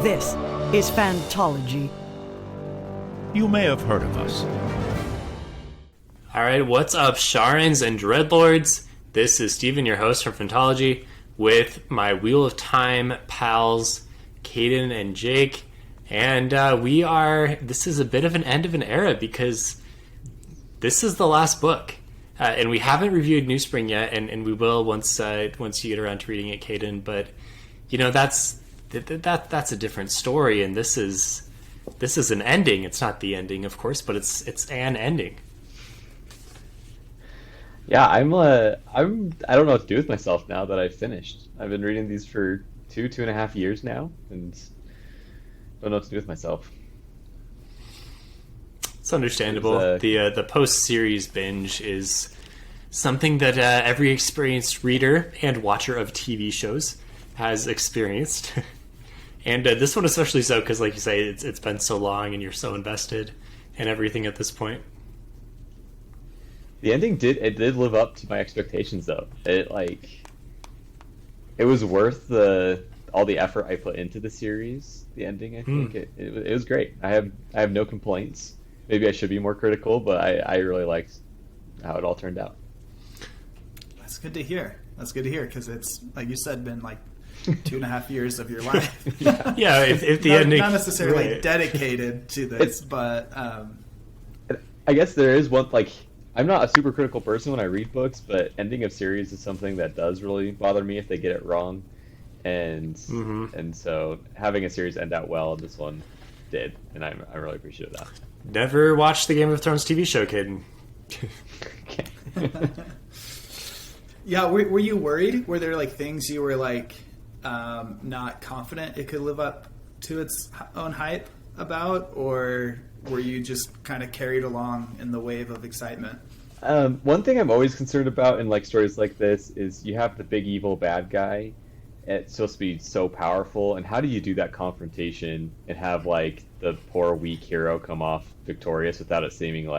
This is Fantology. You may have heard of us. Alright, what's up, Sharans and Dreadlords? This is Steven, your host from Fantology, with my Wheel of Time pals, Kaden and Jake. And this is a bit of an end of an era because this is the last book. And we haven't reviewed New Spring yet, and we will once you get around to reading it, Kaden. But, you know, that's a different story, and this is an ending. It's not the ending, of course, but it's an ending. Yeah, I don't know what to do with myself now that I've finished. I've been reading these for 2.5 years now, and don't know what to do with myself. It's understandable. The post-series binge is something that every experienced reader and watcher of TV shows has experienced. And this one especially so because, like you say, it's been so long and you're so invested in everything at this point. The ending did live up to my expectations, though. It was worth all the effort I put into the series. The ending, I think it was great. I have no complaints. Maybe I should be more critical, but I really liked how it all turned out. That's good to hear. Because it's, like you said, been like 2.5 years of your life. Yeah, if the ending... Not necessarily right. dedicated to this, but... I guess there is one, I'm not a super critical person when I read books, but ending of series is something that does really bother me if they get it wrong. And so having a series end out well, this one did, and I'm really appreciative of that. Never watched the Game of Thrones TV show, Kaden. Yeah, were you worried? Were there things you were not confident it could live up to its own hype about, or were you just kind of carried along in the wave of excitement? One thing I'm always concerned about in stories like this is you have the big evil bad guy. It's supposed to be so powerful, and how do you do that confrontation and have the poor weak hero come off victorious without it seeming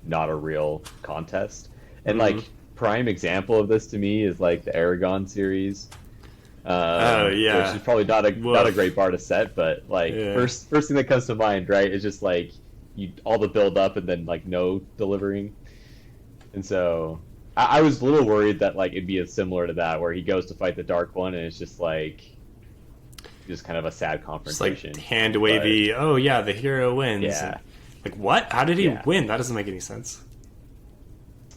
not a real contest? And prime example of this to me is the Erikson series. Which is probably not a great bar to set, but first thing that comes to mind, right, is just all the build up and then no delivering. And so I was a little worried that it'd be similar to that, where he goes to fight the Dark One and it's just just kind of a sad confrontation. Just hand wavy. Oh yeah, the hero wins. Yeah. And, what? How did he win? That doesn't make any sense.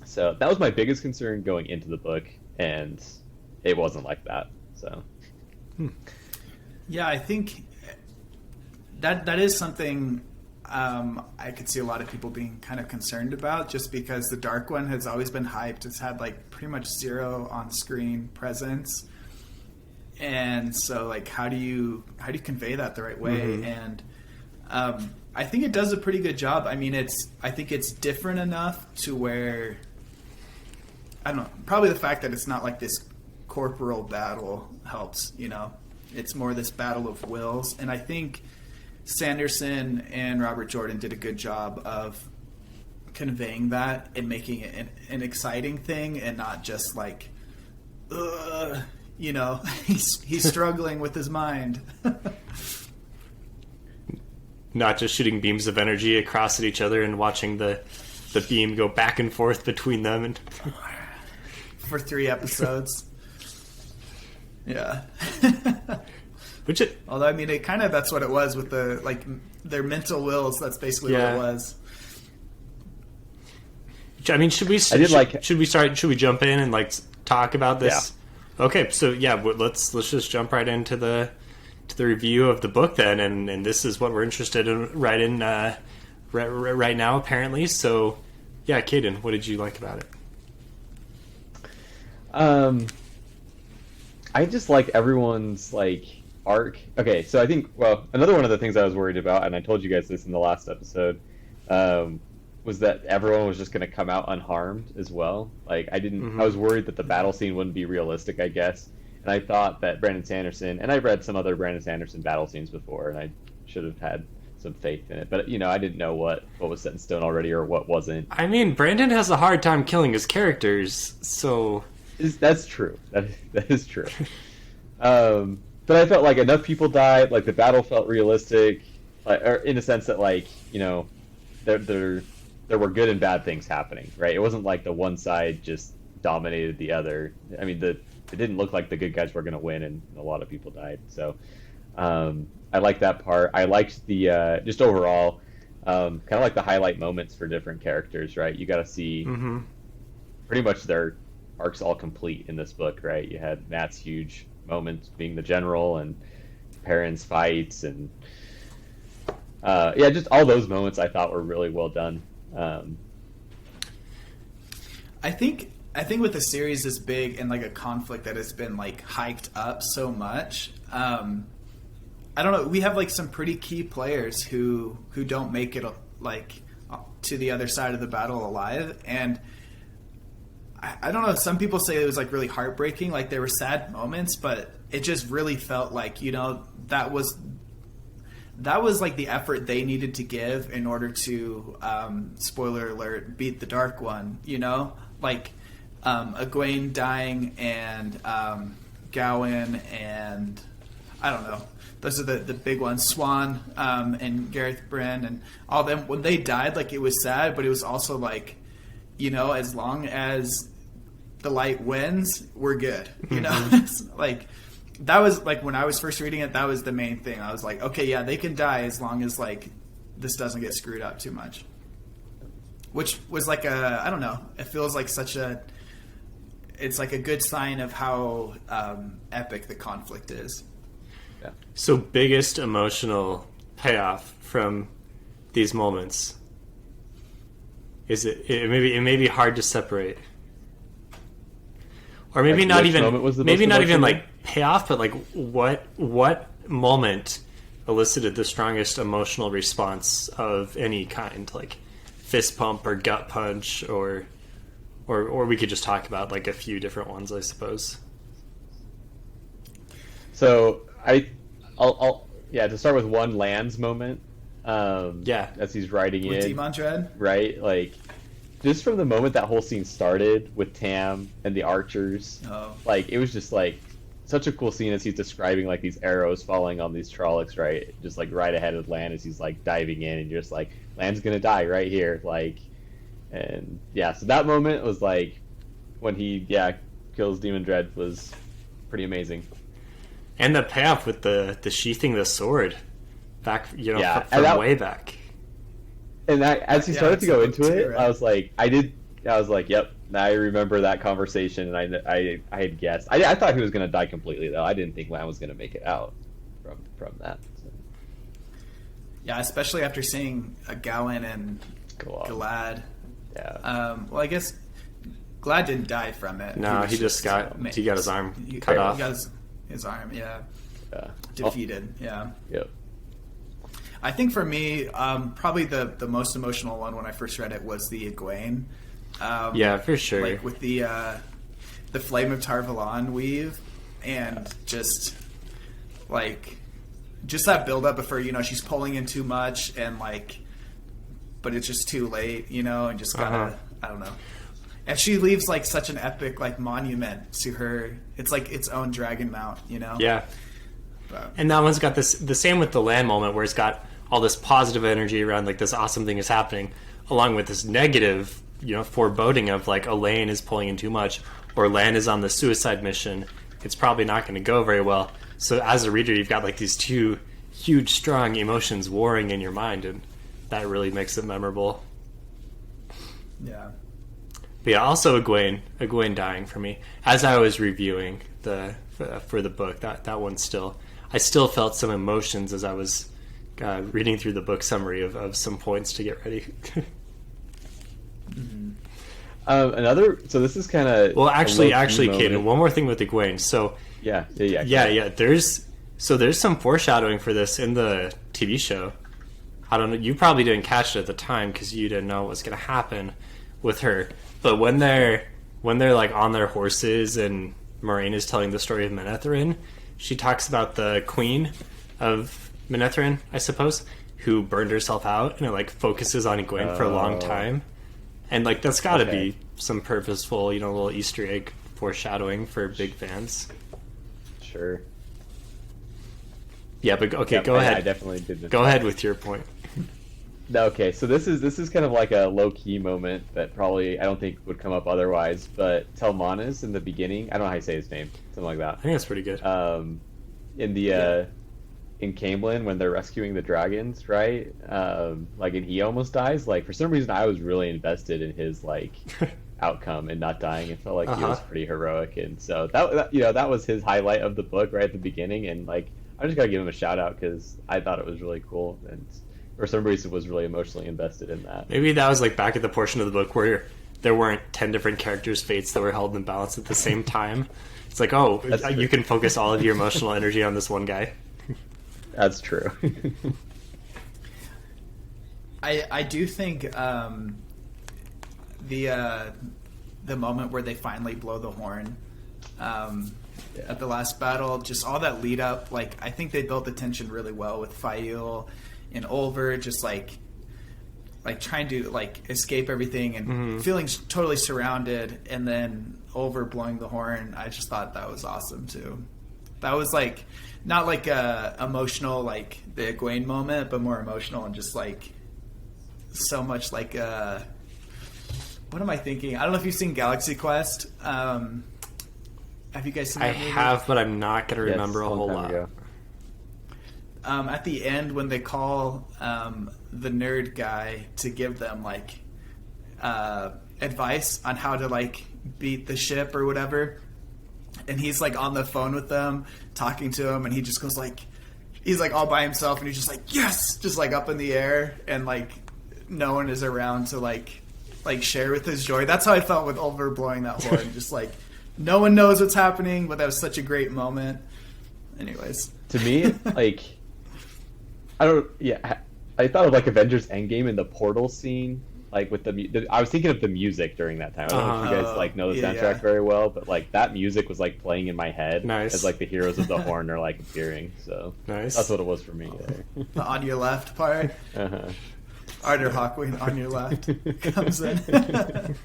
So that was my biggest concern going into the book, and it wasn't like that. So. Yeah, I think that is something I could see a lot of people being kind of concerned about, just because the Dark One has always been hyped. It's had pretty much zero on-screen presence, and so how do you convey that the right way? And I think it does a pretty good job. I mean, I think it's different enough to where, I don't know, probably the fact that it's not this corporal battle helps. It's more this battle of wills, and I think Sanderson and Robert Jordan did a good job of conveying that and making it an exciting thing, and not just he's struggling with his mind. Not just shooting beams of energy across at each other and watching the beam go back and forth between them and for 3 episodes. Yeah. Although, I mean, that's what it was with their mental wills. That's basically what it was. I mean, should we jump in and talk about this? Yeah. Okay, so let's just jump right into the review of the book then, and this is what we're interested in right now apparently. So, yeah, Kaden, what did you like about it? I just like everyone's arc. Okay, so I think another one of the things I was worried about, and I told you guys this in the last episode, was that everyone was just going to come out unharmed as well. I was worried that the battle scene wouldn't be realistic, I guess. And I thought that Brandon Sanderson, and I've read some other Brandon Sanderson battle scenes before, and I should have had some faith in it. But, I didn't know what was set in stone already or what wasn't. I mean, Brandon has a hard time killing his characters, so... That's true. That is true. but I felt like enough people died. Like the battle felt realistic, or in a sense that like there were good and bad things happening, right? It wasn't like the one side just dominated the other. I mean, it didn't look like the good guys were going to win, and a lot of people died. So I liked that part. I liked the just overall kind of like the highlight moments for different characters, right? You got to see pretty much their arcs all complete in this book, right? You had Matt's huge moments being the general and Perrin's fights and just all those moments I thought were really well done. I think with a series this big and like a conflict that has been like hyped up so much, I don't know. We have like some pretty key players who don't make it like to the other side of the battle alive, and I don't know. Some people say it was like really heartbreaking. Like there were sad moments, but it just really felt like that was like the effort they needed to give in order to spoiler alert beat the Dark One. Like Egwene dying and Gawain and I don't know. Those are the big ones. Swan and Gareth Bryn and all them. When they died, like it was sad, but it was also like, as long as the light wins, we're good. Like that was like when I was first reading it, that was the main thing. I was like, okay, yeah, they can die as long as like this doesn't get screwed up too much. Which was like I don't know. It feels like it's like a good sign of how epic the conflict is. Yeah. So biggest emotional payoff from these moments is it may be hard to separate, or maybe Like, not which even moment was the maybe most not even emotional? like payoff, but like what moment elicited the strongest emotional response of any kind, like fist pump or gut punch, or we could just talk about like a few different ones, I suppose. So I'll to start with one Lands moment. As he's riding With in, Demon Dread? right? Like just from the moment that whole scene started with Tam and the archers, like it was just like such a cool scene as he's describing like these arrows falling on these Trollocs, right? Just like right ahead of Land as he's like diving in, and you're just like, Land's gonna die right here, like, and so that moment was like when he kills Demon Dread was pretty amazing. And the payoff with the sheathing the sword back, from way back. And as he started to go into it, right? I was like, yep, I remember that conversation, and I had guessed. I thought he was going to die completely, though. I didn't think Lan was going to make it out from that. So. Yeah, especially after seeing Gawain and Galad. Yeah. Well, I guess Galad didn't die from it. No, he got his arm cut off. He got his arm, defeated. Yeah. Yep. I think for me, probably the most emotional one when I first read it was the Egwene. For sure. Like with the Flame of Tar-Valon weave, and just that build up of her, she's pulling in too much, and but it's just too late, and just gotta, I don't know. And she leaves like such an epic like monument to her. It's like its own dragon mount, Yeah. But, and that one's got the same with the Land moment, where it's got all this positive energy around like this awesome thing is happening, along with this negative, foreboding of like Elaine is pulling in too much, or Lan is on the suicide mission. It's probably not going to go very well. So as a reader, you've got like these two huge, strong emotions warring in your mind, and that really makes it memorable. yeah. But yeah, also Egwene dying for me. As I was reviewing for the book, that one I still felt some emotions as I was reading through the book summary of some points to get ready. So this is kind of actually, Kaden, one more thing with Egwene. So yeah. There's some foreshadowing for this in the TV show. I don't know. You probably didn't catch it at the time because you didn't know what was going to happen with her. But when they're like on their horses and Moraine is telling the story of Manetheren, she talks about the queen of Manetheren, I suppose, who burned herself out, and it like focuses on Egwene for a long time. And like that's got to be some purposeful, little Easter egg foreshadowing for big fans. Sure. Yeah, but okay, Yeah, go ahead. I definitely did this. Go ahead with your point. No, okay, so this is kind of like a low key moment that probably I don't think would come up otherwise. But Telmanis in the beginning, I don't know how you say his name, something like that. I think that's pretty good. In the in Camelin when they're rescuing the dragons, right? Like, and he almost dies. Like, for some reason, I was really invested in his like outcome and not dying. It felt like he was pretty heroic, and so that was his highlight of the book right at the beginning. And like, I just gotta give him a shout out because I thought it was really cool, and for some reason was really emotionally invested in that. Maybe that was like back at the portion of the book where there weren't 10 different characters' fates that were held in balance at the same time. It's like, oh, you can focus all of your emotional energy on this one guy. That's true. I do think the moment where they finally blow the horn at the last battle, just all that lead up, like I think they built the tension really well with Fail and Olver, just like trying to like escape everything and feeling totally surrounded, and then Olver blowing the horn. I just thought that was awesome too. That was like not like a emotional like the Egwene moment, but more emotional and just like so much like what am I thinking? I don't know if you've seen Galaxy Quest. Have you guys seen that movie? I have, but I'm not going to remember a whole lot. Ago. At the end, when they call the nerd guy to give them like advice on how to like beat the ship or whatever, and he's like on the phone with them talking to him, and he just goes like, he's like all by himself, and he's just like, yes, just like up in the air, and like no one is around to like share with his joy. That's how I felt with Oliver blowing that horn. Just like no one knows what's happening, but that was such a great moment. Anyways, to me, like I thought of like Avengers Endgame and the portal scene, like with I was thinking of the music during that time. I don't know if you guys like know the soundtrack very well, but like that music was like playing in my head as like the heroes of the horn are like appearing. So that's what it was for me there. The on your left part. Arthur Hawkwing on your left comes in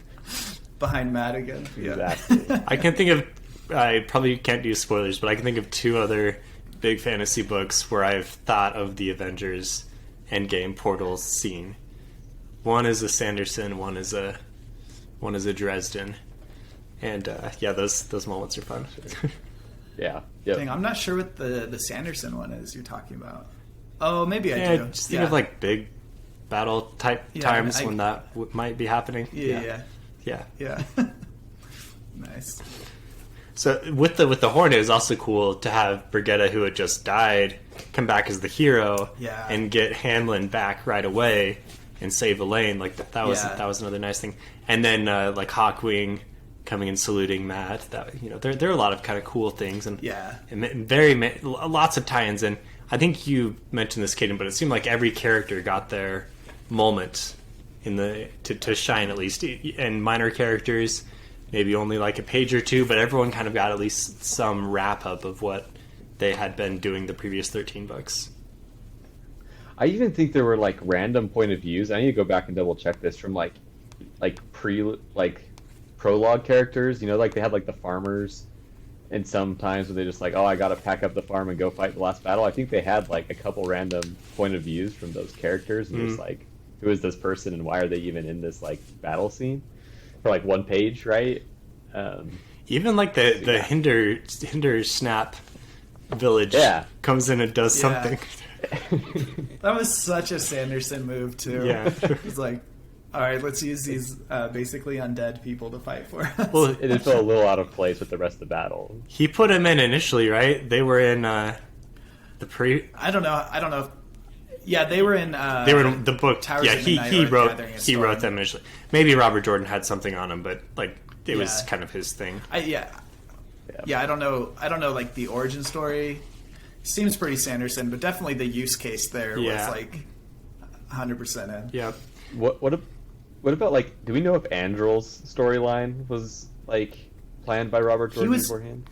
behind Madigan. Exactly. I can think of, I probably can't do spoilers, but I can think of two other big fantasy books where I've thought of the Avengers Endgame portal scene. One is a Sanderson, one is a Dresden, and those moments are fun. Yeah. Yep. Dang, I'm not sure what the Sanderson one is you're talking about. Oh, maybe I do. Just think of like big battle type times when that might be happening. Yeah. Nice. So with the horn, it was also cool to have Brigitte, who had just died, come back as the hero and get Hamlin back right away and save Elaine. Like that was another nice thing. And then like Hawkwing coming and saluting Matt. That there are a lot of kind of cool things and lots of tie-ins. And I think you mentioned this, Kaden, but it seemed like every character got their moment in to shine, at least, and minor characters maybe only like a page or two, but everyone kind of got at least some wrap up of what they had been doing the previous 13 books. I even think there were like random point of views. I need to go back and double check this from like prologue characters. Like they had like the farmers, and sometimes where they just like, oh, I gotta pack up the farm and go fight the last battle. I think they had like a couple random point of views from those characters, and just like, who is this person and why are they even in this like battle scene for like one page, right? Even like the Hinder Snap village comes in and does something. That was such a Sanderson move too. Yeah. It's like, all right, let's use these basically undead people to fight for us. Well, it felt a little out of place with the rest of the battle. He put them in initially, right? They were in the I don't know. If, yeah, they were in. They were in the book. Towers he wrote them initially. Maybe Robert Jordan had something on him, but like it was kind of his thing. I don't know. Like the origin story seems pretty Sanderson, but definitely the use case there was like 100% in. Yeah. What about like? Do we know if Andrel's storyline was like planned by Robert Jordan beforehand?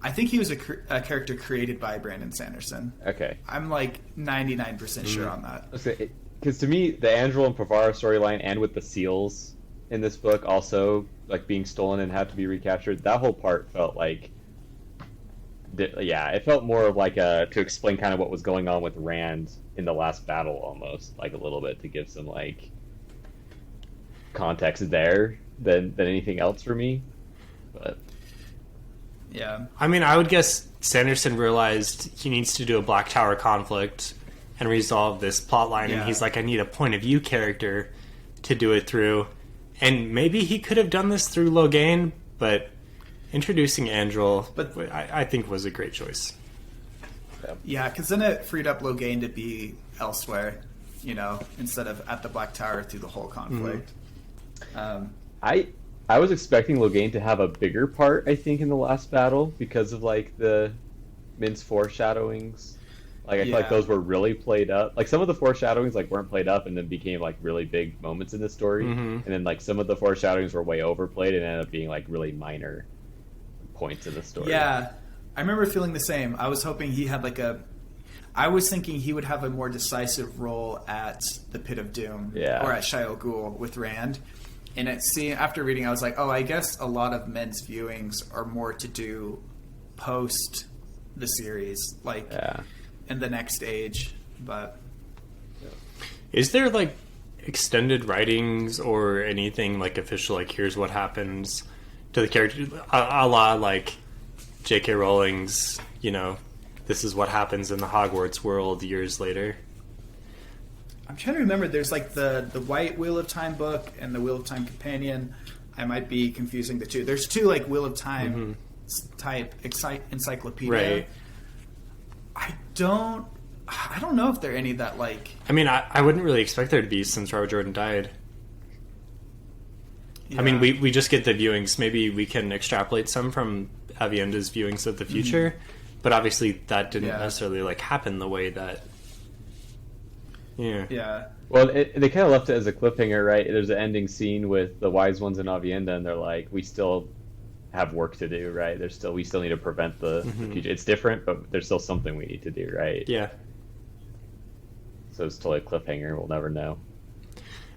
I think he was a character created by Brandon Sanderson. Okay. I'm like 99% sure on that. Because to me, the Andrel and Pravara storyline, and with the seals in this book also like being stolen and had to be recaptured, that whole part felt like yeah, it felt more of like to explain kind of what was going on with Rand in the last battle, almost like a little bit to give some like context there than anything else for me. But Yeah. I mean, I would guess Sanderson realized he needs to do a Black Tower conflict and resolve this plot line, and he's like, I need a point of view character to do it through. And maybe he could have done this through Logain, but introducing Andril, I think, was a great choice. Yeah, because then it freed up Logain to be elsewhere, instead of at the Black Tower through the whole conflict. I was expecting Logain to have a bigger part, I think, in the last battle because of like the Min's foreshadowings. Like I feel like those were really played up. Like some of the foreshadowings like weren't played up and then became like really big moments in the story. And then like some of the foreshadowings were way overplayed and ended up being like really minor points in the story. Yeah. I remember feeling the same. I was hoping he had I was thinking he would have a more decisive role at the Pit of Doom or at Shaiol Ghul with Rand. And after reading, I was like, oh, I guess a lot of men's viewings are more to do post the series, in the next age. But is there like extended writings or anything like official? Like, here's what happens to the character, a la like J.K. Rowling's, this is what happens in the Hogwarts world years later. I'm trying to remember. There's like the White Wheel of Time book and the Wheel of Time Companion. I might be confusing the two. There's two like Wheel of Time type encyclopedia. Right. I don't know if there are any that like. I mean, I wouldn't really expect there to be since Robert Jordan died. Yeah. I mean, we just get the viewings. Maybe we can extrapolate some from Avienda's viewings of the future, but obviously that didn't necessarily like happen the way that. Yeah. Well, they kind of left it as a cliffhanger, right? There's an ending scene with the wise ones in Avienda, and they're like, "We still have work to do, right? We still need to prevent the future. It's different, but there's still something we need to do, right?" Yeah. So it's totally a cliffhanger. We'll never know.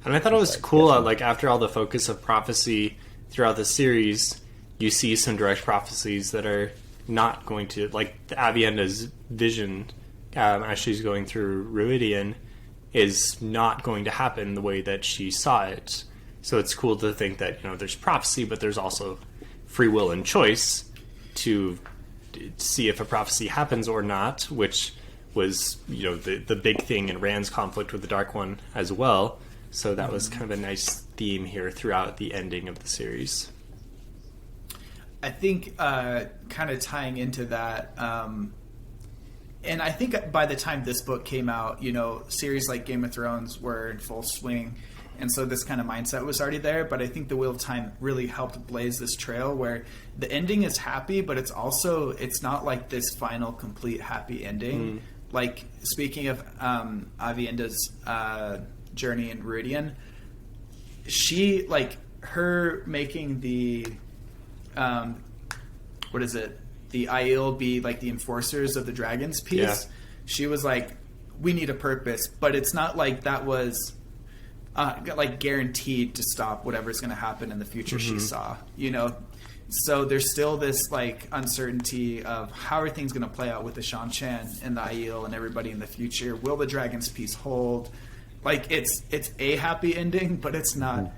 And I thought it was cool. Like after all the focus of prophecy throughout the series, you see some direct prophecies that are not going to like Avienda's vision as she's going through Ruidian is not going to happen the way that she saw it. So it's cool to think that there's prophecy, but there's also free will and choice to see if a prophecy happens or not, which was the big thing in Rand's conflict with the Dark One as well. So that was kind of a nice theme here throughout the ending of the series. I think kind of tying into that, and I think by the time this book came out, series like Game of Thrones were in full swing, and so this kind of mindset was already there. But I think the Wheel of Time really helped blaze this trail where the ending is happy, but it's not like this final complete happy ending. Like speaking of Avienda's journey in Ruidian, she her making the the Aiel be like the enforcers of the dragons piece. Yeah. She was like, we need a purpose, but it's not like that was like guaranteed to stop whatever's going to happen in the future. She saw, so there's still this like uncertainty of how are things going to play out with the Shan-Chan and the Aiel and everybody in the future. Will the dragons piece hold? Like it's a happy ending, but it's not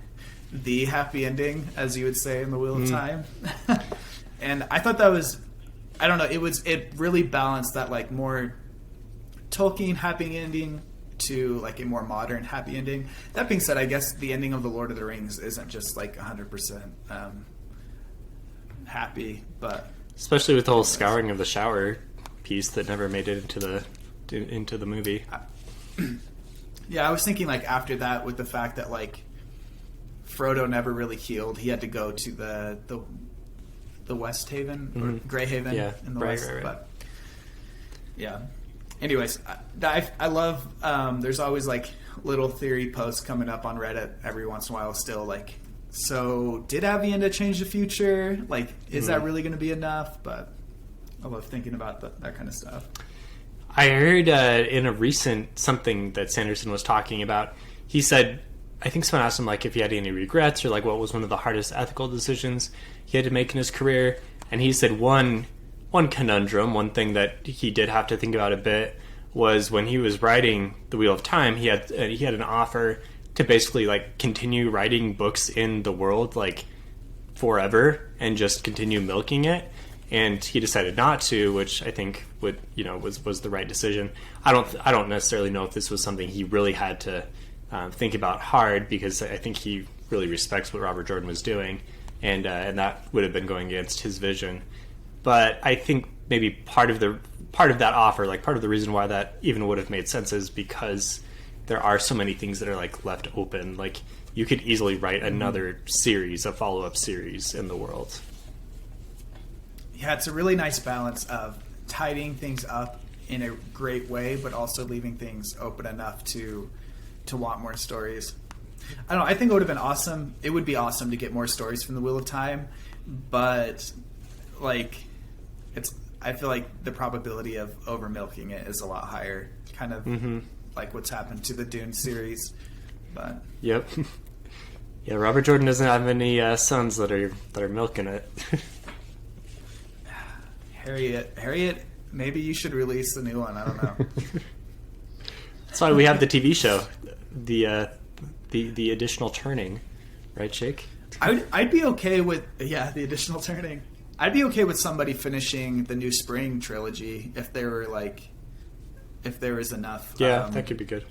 the happy ending, as you would say in the Wheel of Time. And I thought that was, I don't know, it really balanced that like more Tolkien happy ending to like a more modern happy ending. That being said, I guess the ending of The Lord of the Rings isn't just like 100% happy, but especially with the whole scouring of the shower piece that never made it into the movie. Yeah, I was thinking like after that with the fact that like Frodo never really healed. He had to go to the West Haven or Grey Haven in the West. Right. But yeah. Anyways, I love. There's always like little theory posts coming up on Reddit every once in a while. Still like, so did Avienda change the future? Like, is that really going to be enough? But I love thinking about that kind of stuff. I heard in a recent something that Sanderson was talking about. He said, I think someone asked him like if he had any regrets or like what was one of the hardest ethical decisions he had to make in his career, and he said one one conundrum, one thing that he did have to think about a bit was when he was writing The Wheel of Time, he had an offer to basically like continue writing books in the world like forever and just continue milking it, and he decided not to, which I think was the right decision. I don't necessarily know if this was something he really had to think about hard, because I think he really respects what Robert Jordan was doing, and that would have been going against his vision. But I think maybe part of that offer, like part of the reason why that even would have made sense, is because there are so many things that are like left open. Like you could easily write another series, a follow-up series in the world. Yeah, it's a really nice balance of tidying things up in a great way, but also leaving things open enough to want more stories. I don't know. I think it would have been awesome. It would be awesome to get more stories from the Wheel of Time, but like I feel like the probability of over milking it is a lot higher. Kind of like what's happened to the Dune series. But yep. Yeah, Robert Jordan doesn't have any sons that are milking it. Harriet, maybe you should release the new one. I don't know. That's why we have the TV show, the additional turning, right, Jake? I'd be okay with the additional turning. I'd be okay with somebody finishing the New Spring trilogy if there was enough. Yeah, that could be good.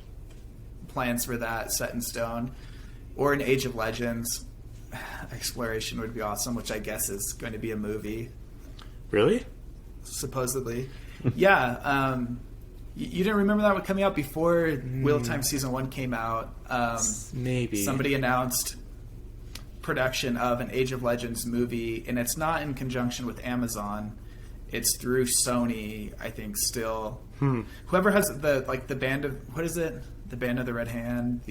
Plans for that set in stone, or an Age of Legends exploration would be awesome, which I guess is going to be a movie. Really? Supposedly. Yeah. You didn't remember that one coming out before Wheel of Time Season 1 came out? Maybe. Somebody announced production of an Age of Legends movie, and it's not in conjunction with Amazon. It's through Sony, I think, still. Whoever has the band of... What is it? The Band of the Red Hand?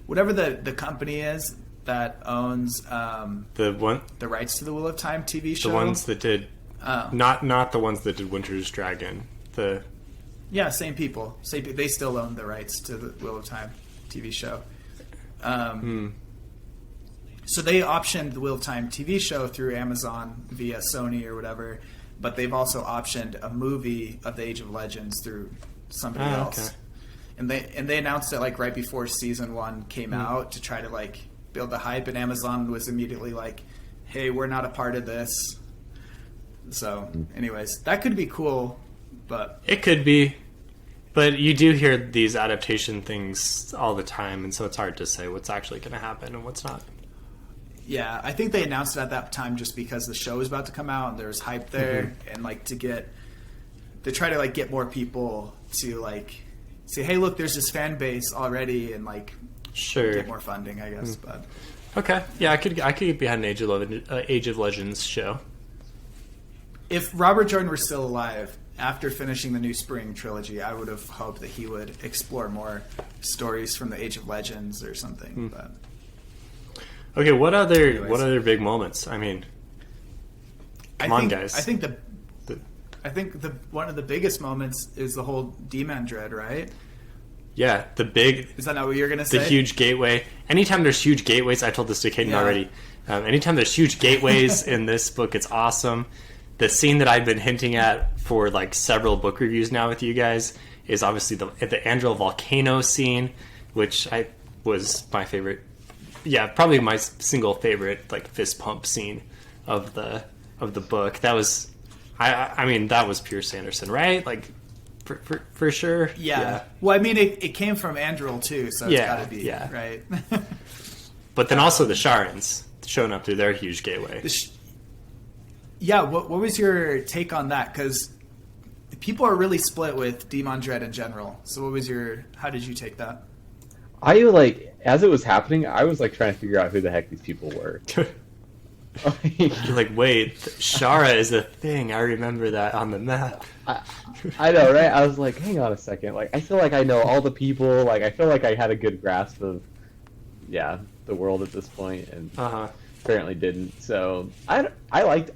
Whatever the company is that owns the rights to the Wheel of Time TV show. The ones that did... Not the ones that did Winter's Dragon. Same people. They still own the rights to the Wheel of Time TV show. So they optioned the Wheel of Time TV show through Amazon via Sony or whatever, but they've also optioned a movie of the Age of Legends through somebody else. Okay. And they announced it like right before season 1 came out to try to like build the hype, and Amazon was immediately like, "Hey, we're not a part of this." So, anyways, that could be cool, but it could be. But you do hear these adaptation things all the time, and so it's hard to say what's actually going to happen and what's not. Yeah, I think they announced it at that time just because the show was about to come out and there was hype there, and like to try to like get more people to like say, "Hey, look, there's this fan base already," and like get more funding, I guess. But okay, yeah, I could get behind an Age of Legends show. If Robert Jordan were still alive after finishing the New Spring trilogy, I would have hoped that he would explore more stories from the Age of Legends or something. But okay, what other big moments? I mean, come on, guys. I think one of the biggest moments is the whole Demon Dread, right? Yeah, Is that not what you're going to say? The huge gateway. Anytime there's huge gateways, I told this to Kaden already. Anytime there's huge gateways in this book, it's awesome. The scene that I've been hinting at for like several book reviews now with you guys is obviously the Andril volcano scene, which was my favorite. Yeah, probably my single favorite like fist pump scene of the book. That was, I mean, that was pure Sanderson, right? Like for sure. Yeah. Well, I mean, it came from Andril too, so it's got to be right. But then also the Sharans showing up through their huge gateway. What was your take on that? Because people are really split with Demon Dread in general. So how did you take that? As it was happening, I was like trying to figure out who the heck these people were. You're like, wait, Shara is a thing. I remember that on the map. I know, right? I was like, hang on a second. Like, I feel like I know all the people. Like, I feel like I had a good grasp of, the world at this point, and apparently didn't. So I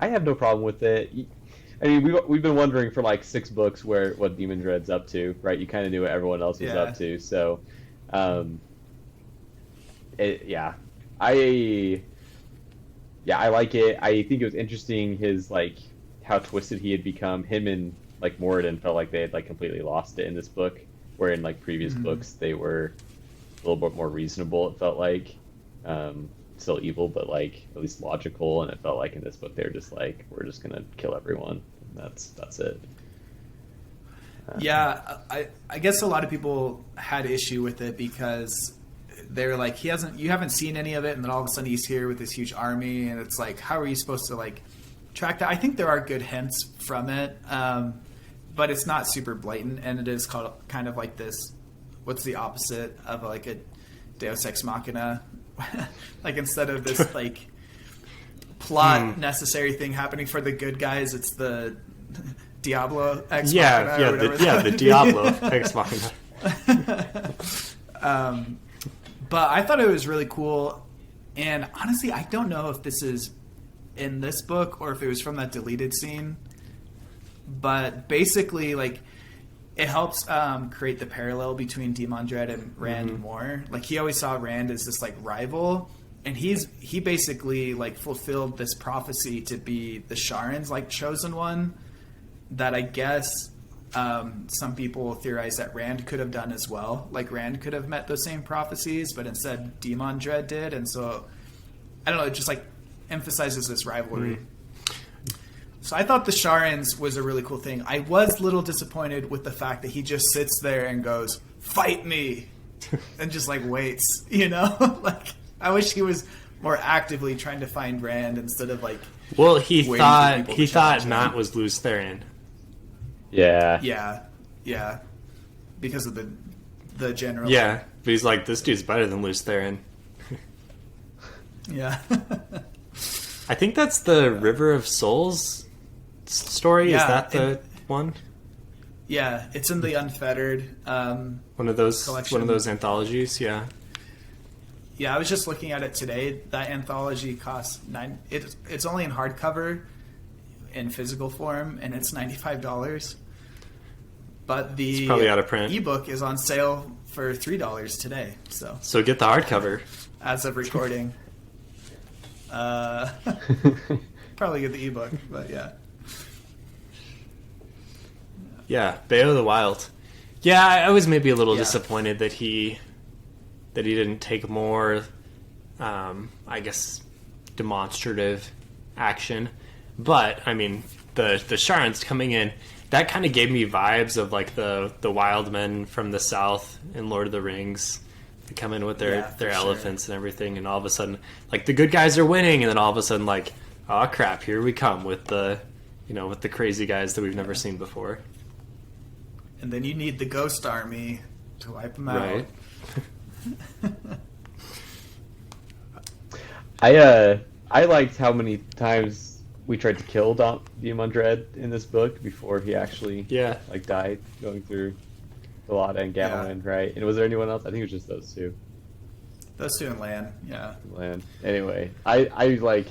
have no problem with it. I mean, we've been wondering for like 6 books what Demon Dread's up to, right? You kind of knew what everyone else was up to. So, yeah, I like it. I think it was interesting his like how twisted he had become. Him and like Moradin felt like they had like completely lost it in this book, where in like previous books they were a little bit more reasonable. It felt like still evil, but like at least logical. And it felt like in this book they're just like, we're just gonna kill everyone. And that's it. Yeah, I guess a lot of people had issue with it because they're like, you haven't seen any of it, and then all of a sudden he's here with this huge army, and it's like, how are you supposed to like track that? I think there are good hints from it, but it's not super blatant, and it is called kind of like this. What's the opposite of like a Deus Ex Machina? Like instead of this like plot necessary thing happening for the good guys, it's the Diablo Ex Machina. The Diablo Ex Machina. But I thought it was really cool, and honestly, I don't know if this is in this book or if it was from that deleted scene. But basically, like, it helps create the parallel between Demon Dread and Rand more. Like, he always saw Rand as this like rival, and he basically like fulfilled this prophecy to be the Sharon's like chosen one. That I guess some people theorize that Rand could have done as well. Like Rand could have met those same prophecies, but instead Demon Dread did. And so, I don't know, it just like emphasizes this rivalry. So I thought the Sharans was a really cool thing. I was a little disappointed with the fact that he just sits there and goes, "Fight me," and just like waits, you know? Like, I wish he was more actively trying to find Rand instead of like. Well, he thought Matt was Lucerian. Yeah. Yeah. Because of the general. Yeah, but he's like, this dude's better than Lucerian. Yeah. I think that's the River of Souls story. Yeah, Is that the one? Yeah, it's in the Unfettered One of those collection. anthologies. Yeah. Yeah, I was just looking at it today. That anthology costs it's only in hardcover, in physical form, and it's $95. But the It's probably out of print. ebook is on sale for $3 today. So get the hardcover. As of recording, probably get the ebook, but yeah. Yeah, Bayo the Wild. Yeah, I was maybe a little disappointed that he didn't take more, I guess, demonstrative action. But I mean, the Sharans coming in, that kind of gave me vibes of like the wild men from the south in Lord of the Rings. They come in with their elephants and everything, and all of a sudden, like, the good guys are winning, and then all of a sudden, like, oh crap, here we come with the crazy guys that we've never seen before. And then you need the Ghost Army to wipe them out. Right. I liked how many times we tried to kill Demon Dread in this book before he actually died going through Galata and Gawain, right? And was there anyone else? I think it was just those two. Those two in Lan, yeah. Lan. Anyway, I like,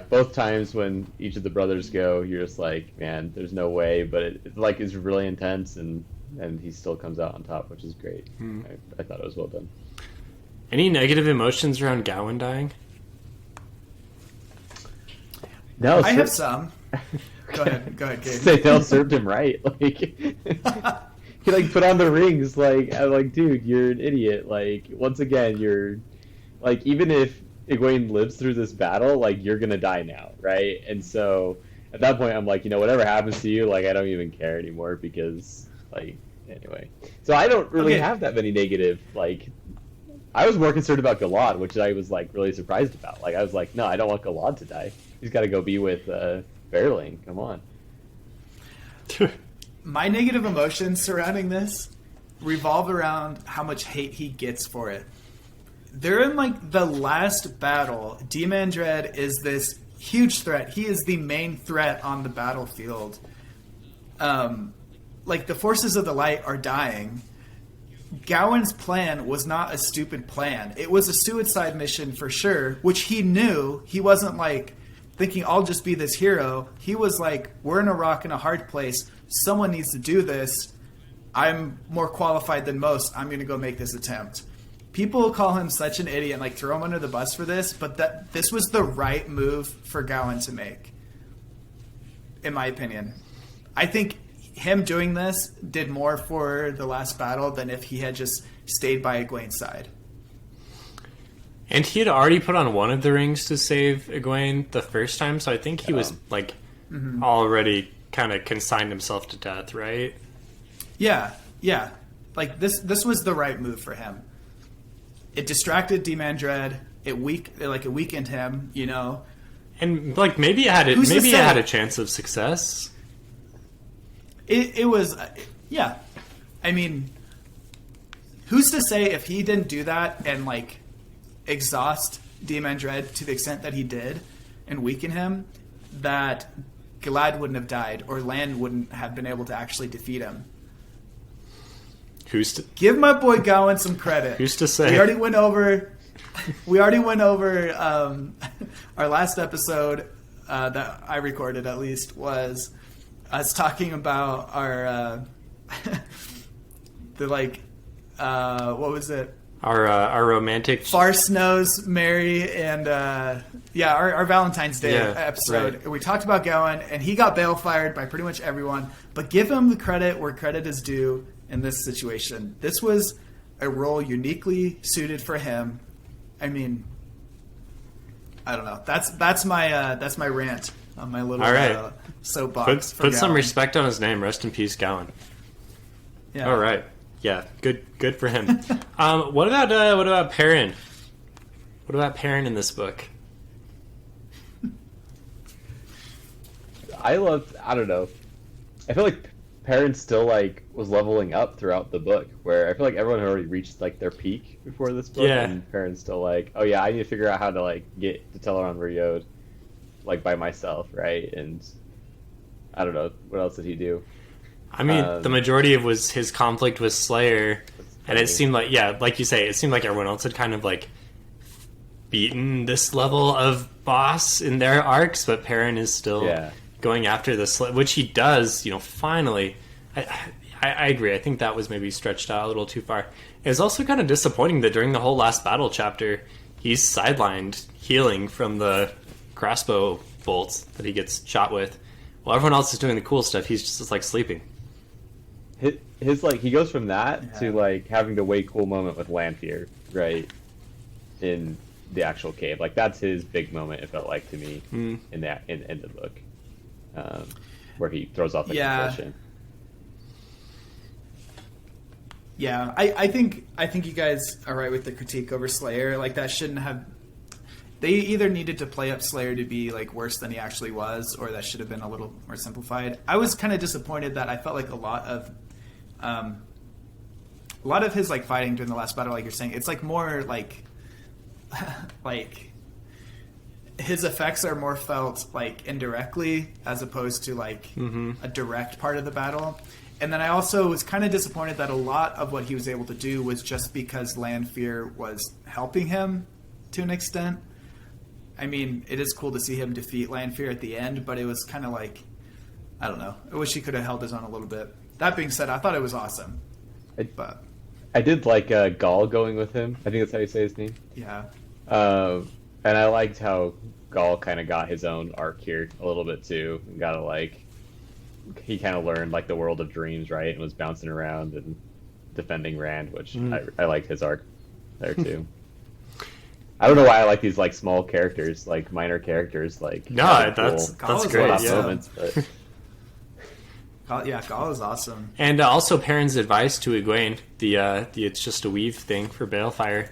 both times when each of the brothers go, you're just like, man, there's no way, but it like is really intense, and he still comes out on top, which is great. I thought it was well done. Any negative emotions around Gawain dying? No, I have some. Go ahead, Kaden. They all served him right. Like, he like put on the rings. Like, I'm like, dude, you're an idiot. Like, once again, you're like, even if Egwene lives through this battle, like, you're gonna die now, right? And so at that point, I'm like, whatever happens to you, like, I don't even care anymore, because, like, anyway. So I don't really have that many negative, like. I was more concerned about Galad, which I was like really surprised about. Like, I was like, no, I don't want Galad to die. He's got to go be with Fairling. Come on. My negative emotions surrounding this revolve around how much hate he gets for it. They're in like the last battle. Demon Dread is this huge threat. He is the main threat on the battlefield. Like, the forces of the light are dying. Gawain's plan was not a stupid plan. It was a suicide mission for sure, which he knew. He wasn't like thinking, I'll just be this hero. He was like, we're in a rock and a hard place. Someone needs to do this. I'm more qualified than most. I'm going to go make this attempt. people call him such an idiot and like throw him under the bus for this, but this was the right move for Gawain to make, in my opinion. I think him doing this did more for the last battle than if he had just stayed by Egwene's side. And he had already put on one of the rings to save Egwene the first time, so I think he was like already kind of consigned himself to death, right? Yeah. Like this was the right move for him. It distracted Demandred. It weakened him, you know. And like maybe it had a chance of success. It was, yeah. I mean, who's to say if he didn't do that and like exhaust Demandred to the extent that he did and weaken him, that Gilad wouldn't have died or Lan wouldn't have been able to actually defeat him. Give my boy Gawain some credit. Who's to say? We already went over our last episode that I recorded, at least, was us talking about our what was it? Our romantic Farce knows Mary and our Valentine's Day episode. Right. We talked about Gawain, and he got bail-fired by pretty much everyone. But give him the credit where credit is due in this situation. This was a role uniquely suited for him. I mean, I don't know. That's my rant on my little soapbox. Put some respect on his name. Rest in peace, Gawain. Yeah. All right. Yeah. Good for him. What about Perrin? What about Perrin in this book? I don't know. I feel like Perrin still like was leveling up throughout the book, where I feel like everyone had already reached like their peak before this book, and Perrin's still like, oh yeah, I need to figure out how to like get to Teleron like by myself, right? And I don't know what else did he do. I mean, the majority of was his conflict with Slayer, and it seemed like, like you say, it seemed like everyone else had kind of like beaten this level of boss in their arcs, but Perrin is still going after this, which he does, finally. I agree. I think that was maybe stretched out a little too far. It was also kind of disappointing that during the whole last battle chapter, he's sidelined healing from the crossbow bolts that he gets shot with. While everyone else is doing the cool stuff, he's just like sleeping. His like, he goes from that to like having the way cool moment with Lanfear, right? In the actual cave. Like that's his big moment, it felt like to me, in the book. Where he throws off the compulsion. Yeah, I think you guys are right with the critique over Slayer. Like that shouldn't have. They either needed to play up Slayer to be like worse than he actually was, or that should have been a little more simplified. I was kind of disappointed that I felt like a lot of his like fighting during the last battle, like you're saying, it's like more like like his effects are more felt like indirectly as opposed to like a direct part of the battle. And then I also was kind of disappointed that a lot of what he was able to do was just because Lanfear was helping him to an extent. I mean, it is cool to see him defeat Lanfear at the end, but it was kind of like, I don't know. I wish he could have held his own a little bit. That being said, I thought it was awesome. I did like Gaul going with him. I think that's how you say his name. Yeah. And I liked how Gaul kind of got his own arc here a little bit too. Got to like, he kind of learned like the world of dreams, right? And was bouncing around and defending Rand, which I liked his arc there too. I don't know why I like these like small characters, like minor characters, like that's great. Moments, but... Gaul is awesome. And also Perrin's advice to Egwene, the it's just a weave thing for Balefire,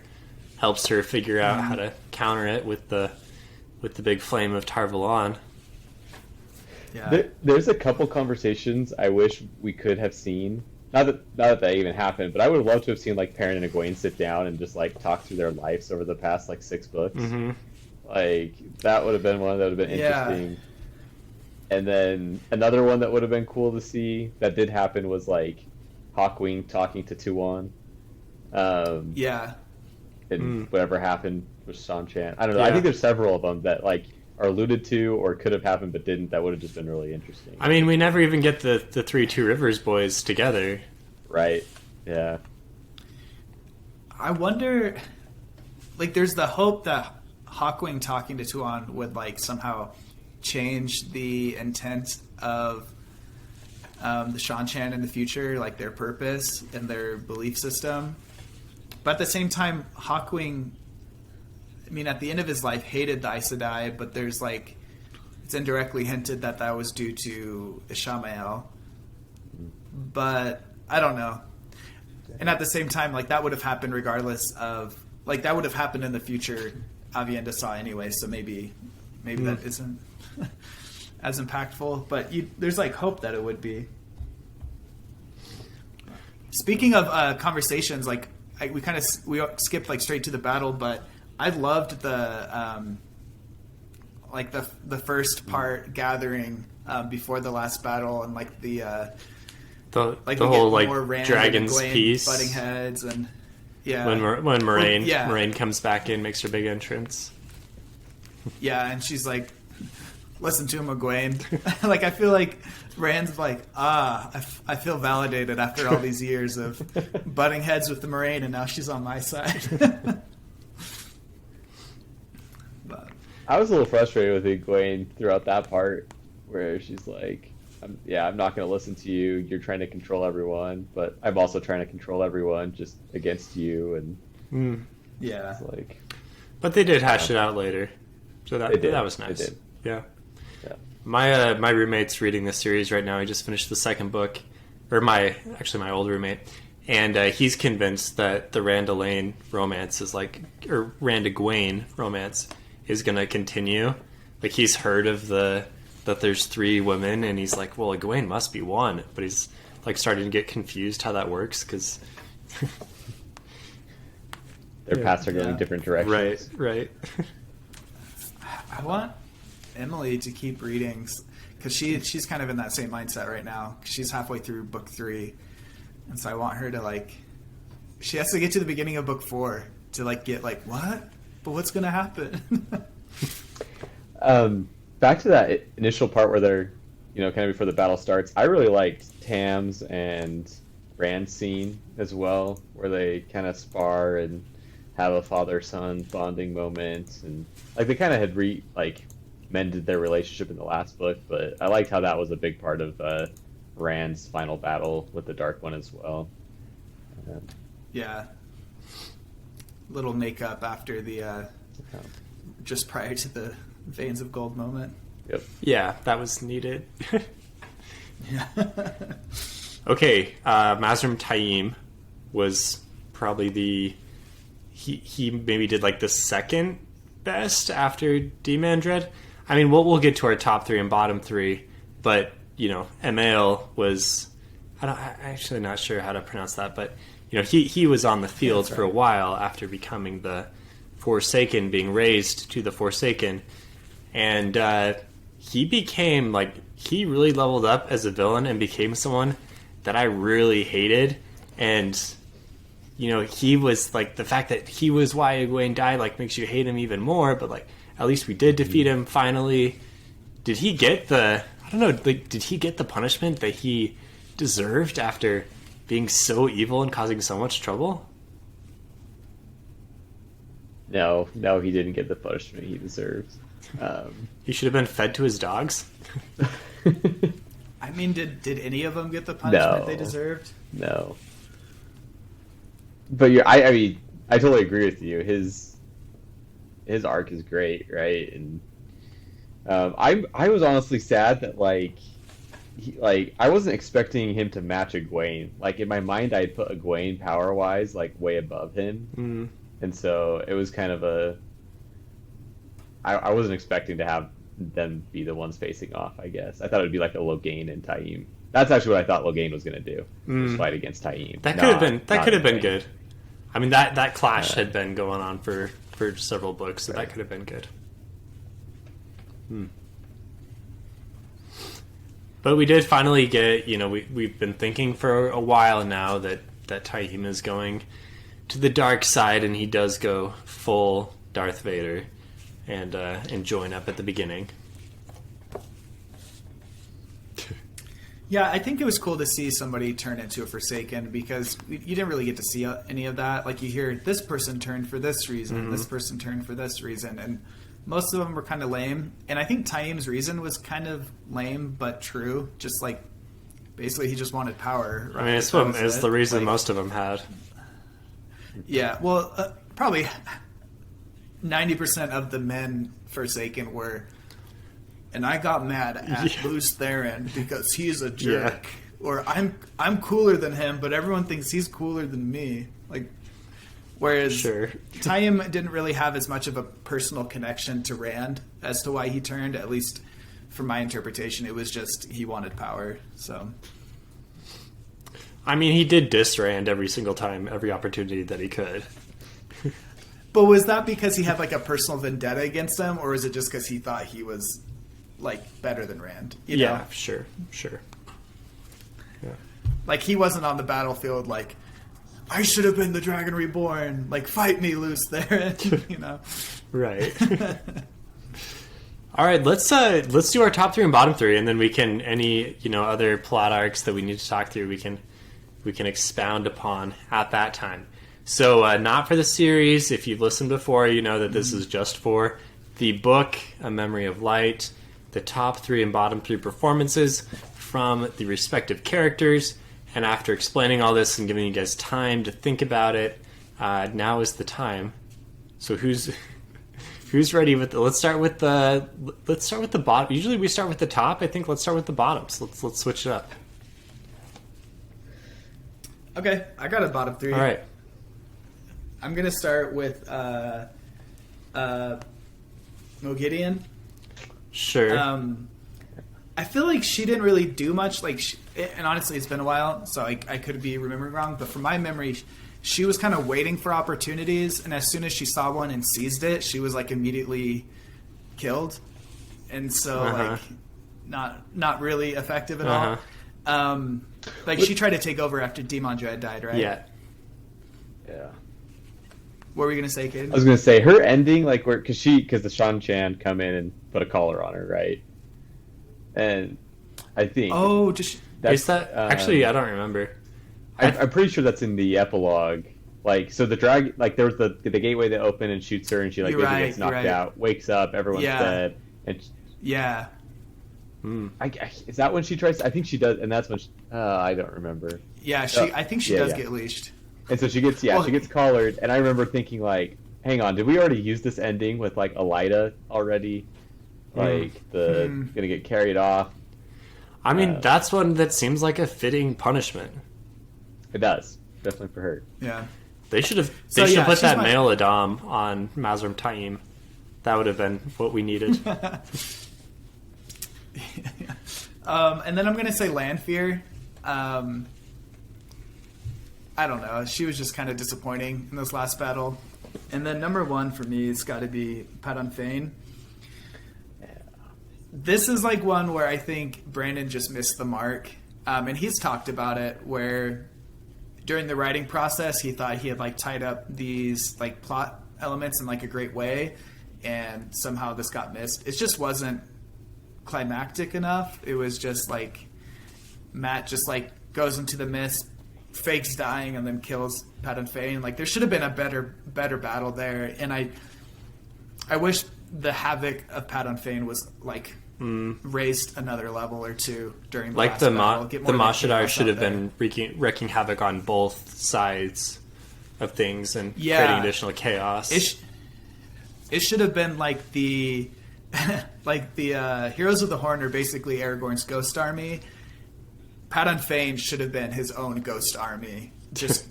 helps her figure out how to counter it with the big flame of Tar-Valon. Yeah. There's a couple conversations I wish we could have seen. Not that even happened, but I would have loved to have seen like Perrin and Egwene sit down and just like talk through their lives over the past like 6 books. Like that would have been one that would have been interesting. And then another one that would have been cool to see that did happen was like Hawkwing talking to Tuon. And whatever happened with Shan-Chan. I don't know. I think there's several of them that like are alluded to or could have happened but didn't. That would have just been really interesting. I mean, we never even get the 3 Two Rivers boys together. Right. Yeah. I wonder, like, there's the hope that Hawkwing talking to Tuon would, like, somehow change the intent of the Shan-Chan in the future, like, their purpose and their belief system. But at the same time, Hawkwing, I mean, at the end of his life, hated the Aes Sedai, but there's, like, it's indirectly hinted that that was due to Ishamael. But I don't know. And at the same time, like, that would have happened regardless of, like, that would have happened in the future Aviendha saw anyway, so maybe that isn't as impactful. But there's, like, hope that it would be. Speaking of conversations, like, we skipped, like, straight to the battle, but I loved the first part gathering before the last battle, and, like, the whole, like, Dragon's Peace butting heads, and when Moraine comes back in, makes her big entrance. Yeah, and she's like, listen to him, Egwene. Like, I feel like Rand's like, I feel validated after all these years of butting heads with the Moraine, and now she's on my side. But I was a little frustrated with Egwene throughout that part, where she's like, I'm not going to listen to you. You're trying to control everyone, but I'm also trying to control everyone just against you. And yeah, it's like, but they did hash it out later, so that was nice. They did. Yeah. Yeah. My roommate's reading this series right now. He just finished the second book, or my old roommate, and he's convinced that the Rand Elaine romance is or Rand Egwene romance is going to continue. Like, he's heard of that there's 3 women, and he's like, well, Egwene must be one, but he's, like, starting to get confused how that works, because their paths are going different directions. Right. I want Emily to keep reading, because she's kind of in that same mindset right now. She's halfway through book 3, and so I want her to, like, she has to get to the beginning of book 4 to, like, get, like, what? But what's going to happen? Back to that initial part where they're, kind of before the battle starts, I really liked Tams and Rand's scene as well, where they kind of spar and have a father-son bonding moment, and, like, they kind of had mended their relationship in the last book, but I liked how that was a big part of Rand's final battle with the Dark One as well. Yeah. Little makeup after the just prior to the Veins of Gold moment. Yep. Yeah, that was needed. Yeah. Okay, Mazrim Taim was probably he maybe did, like, the second best after Demandred. I mean, we'll get to our top 3 and bottom 3, but, Email was, I'm actually not sure how to pronounce that, but, he was on the field for a while after becoming the Forsaken, being raised to the Forsaken, and he became, like, he really leveled up as a villain and became someone that I really hated, and, he was, like, the fact that he was why Egwene died, like, makes you hate him even more, but, like, at least we did defeat him finally. Did he get did he get the punishment that he deserved after being so evil and causing so much trouble? No, he didn't get the punishment he deserved. He should have been fed to his dogs. I mean, did any of them get the punishment they deserved? No. But I mean, I totally agree with you. His arc is great, right? And I was honestly sad that, like, I wasn't expecting him to match Egwene. Like, in my mind, I had put Egwene power wise, like, way above him, and so it was kind of I wasn't expecting to have them be the ones facing off. I guess I thought it would be like a Logain and Taim. That's actually what I thought Logain was going to do. Was fight against Taim. That could have been good. I mean, that clash had been going on for several books, so that could have been good. But we did finally get, we've been thinking for a while now that Taim is going to the dark side, and he does go full Darth Vader and join up at the beginning. Yeah, I think it was cool to see somebody turn into a Forsaken because you didn't really get to see any of that. Like, you hear this person turned for this reason, this person turned for this reason, and most of them were kind of lame. And I think Taim's reason was kind of lame but true. Just like, basically, he just wanted power. Right? I mean, it's the reason most of them had. Yeah, well, probably 90% of the men Forsaken were. And I got mad at Luce Theron because he's a jerk. Yeah. Or I'm cooler than him, but everyone thinks he's cooler than me. Like, whereas Taim didn't really have as much of a personal connection to Rand as to why he turned. At least from my interpretation, it was just he wanted power. So, I mean, he did diss Rand every single time, every opportunity that he could. But was that because he had like a personal vendetta against him, or is it just because he thought he was like better than Rand? You know? Sure. Yeah. Like, he wasn't on the battlefield like, I should have been the Dragon Reborn. Like, fight me, Luce Theron. You know, right? All right, let's do our top 3 and bottom 3, and then we can any other plot arcs that we need to talk through. We can expound upon at that time. So, not for the series. If you've listened before, you know that this is just for the book, A Memory of Light. The top 3 and bottom 3 performances from the respective characters. And after explaining all this and giving you guys time to think about it, now is the time. So who's ready with let's start with the bottom. Usually we start with the top. I think let's start with the bottoms. Let's switch it up. Okay, I got a bottom 3. All right. I'm gonna start with Mogideon. Sure. I feel like she didn't really do much. Like, and honestly, it's been a while, so I could be remembering wrong. But from my memory, she was kind of waiting for opportunities, and as soon as she saw one and seized it, she was like immediately killed. And so, like, not really effective at all. Like, she tried to take over after Demon Dread died, right? Yeah. What were you gonna say, Kaden? I was gonna say her ending, like, because the Shan Chan come in and put a collar on her, right? And I think is that actually? I don't remember. I'm pretty sure that's in the epilogue. Like, so the drag, like, there was the gateway that opened and shoots her, and she gets knocked out, wakes up, everyone's dead, and is that when she tries? I think she does, and that's when I don't remember. Yeah, I think she does get leashed. And so she gets she gets collared, and I remember thinking, like, hang on, did we already use this ending with like Elida already? Like, gonna get carried off. I mean, that's one that seems like a fitting punishment. It does, definitely for her. Yeah, they should have put that male Adam on Mazrim Taim. That would have been what we needed. And then I'm gonna say Lanfear. I don't know. She was just kind of disappointing in this last battle. And then number 1 for me has got to be Padan Fain. This is like one where I think Brandon just missed the mark. And he's talked about it where during the writing process, he thought he had like tied up these like plot elements in like a great way. And somehow this got missed. It just wasn't climactic enough. It was just like Matt just like goes into the mist, fakes dying, and then kills Padan Fain. Like, there should have been a better battle there. And I wish the havoc of Padan Fain was like raised another level or two during the last battle. The Mashadar should have been wreaking havoc on both sides of things and creating additional chaos. It should have been like the Heroes of the Horn are basically Aragorn's ghost army. Padan Fain should have been his own ghost army, just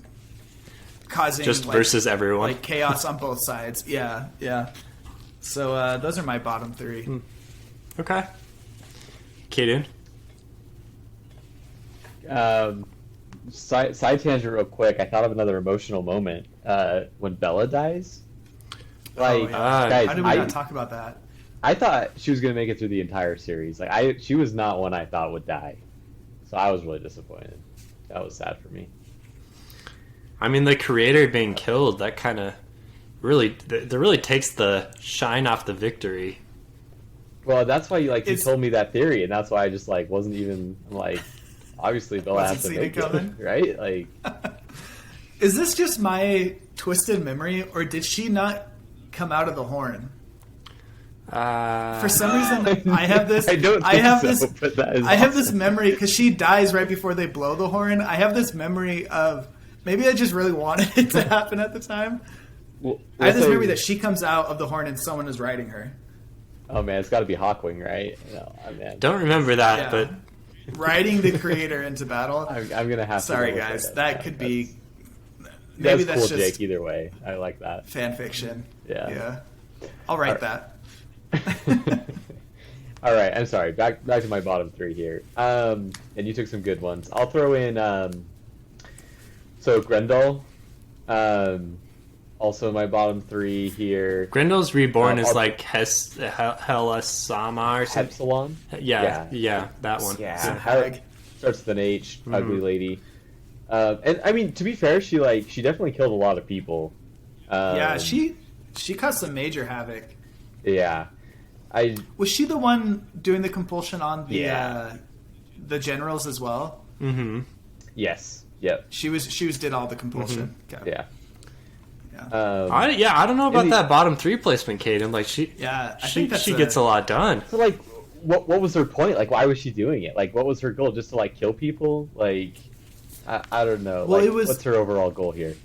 causing versus everyone, like chaos on both sides. Yeah. So those are my bottom 3. Okay, Kaden. Side tangent, real quick. I thought of another emotional moment when Bella dies. Like, guys, how did we not talk about that? I thought she was gonna make it through the entire series. Like, she was not one I thought would die. So I was really disappointed. That was sad for me. I mean, the creator being killed, that kind of really takes the shine off the victory. Well, that's why you told me that theory, and that's why I just wasn't even obviously they'll Wasn't have to seen make it coming. it, right? Like, Is this just my twisted memory, or did she not come out of the horn? For some reason, I have this. I don't I think have so, this. but that is I have awesome. this memory because she dies right before they blow the horn. I have this memory of maybe I just really wanted it to happen at the time. Well, I have this so- memory that she comes out of the horn and someone is riding her, Oh man, it's got to be Hawkwing, right? No, man. Don't remember that, Yeah. but riding the creator into battle. I'm gonna have. Sorry, to go with guys, it. that could be. That's Maybe cool, that's just Jake. Either way, I like that. fan fiction. Yeah. I'll write that. All right, I'm sorry. Back to my bottom three here. And you took some good ones. I'll throw in. So Grendel, also my bottom three here. Grendel's reborn is I'll- like Helasama or something. Hepsilon. Yeah, that one. Yeah, hag. starts with an H. Ugly lady. And I mean, to be fair, she definitely killed a lot of people. Yeah, she caused some major havoc. Yeah, Was she the one doing the compulsion on Yeah. the generals as well? Mm-hmm. yes, yep, She did all the compulsion. Okay. yeah. Yeah. I don't know about in the- that bottom three placement, Kaden. Like she think that's she gets a lot done. So like, what was her point? Like, why was she doing it? Like, what was her goal? Just to like kill people? Like, I don't know. Well, like, it was- what's her overall goal here?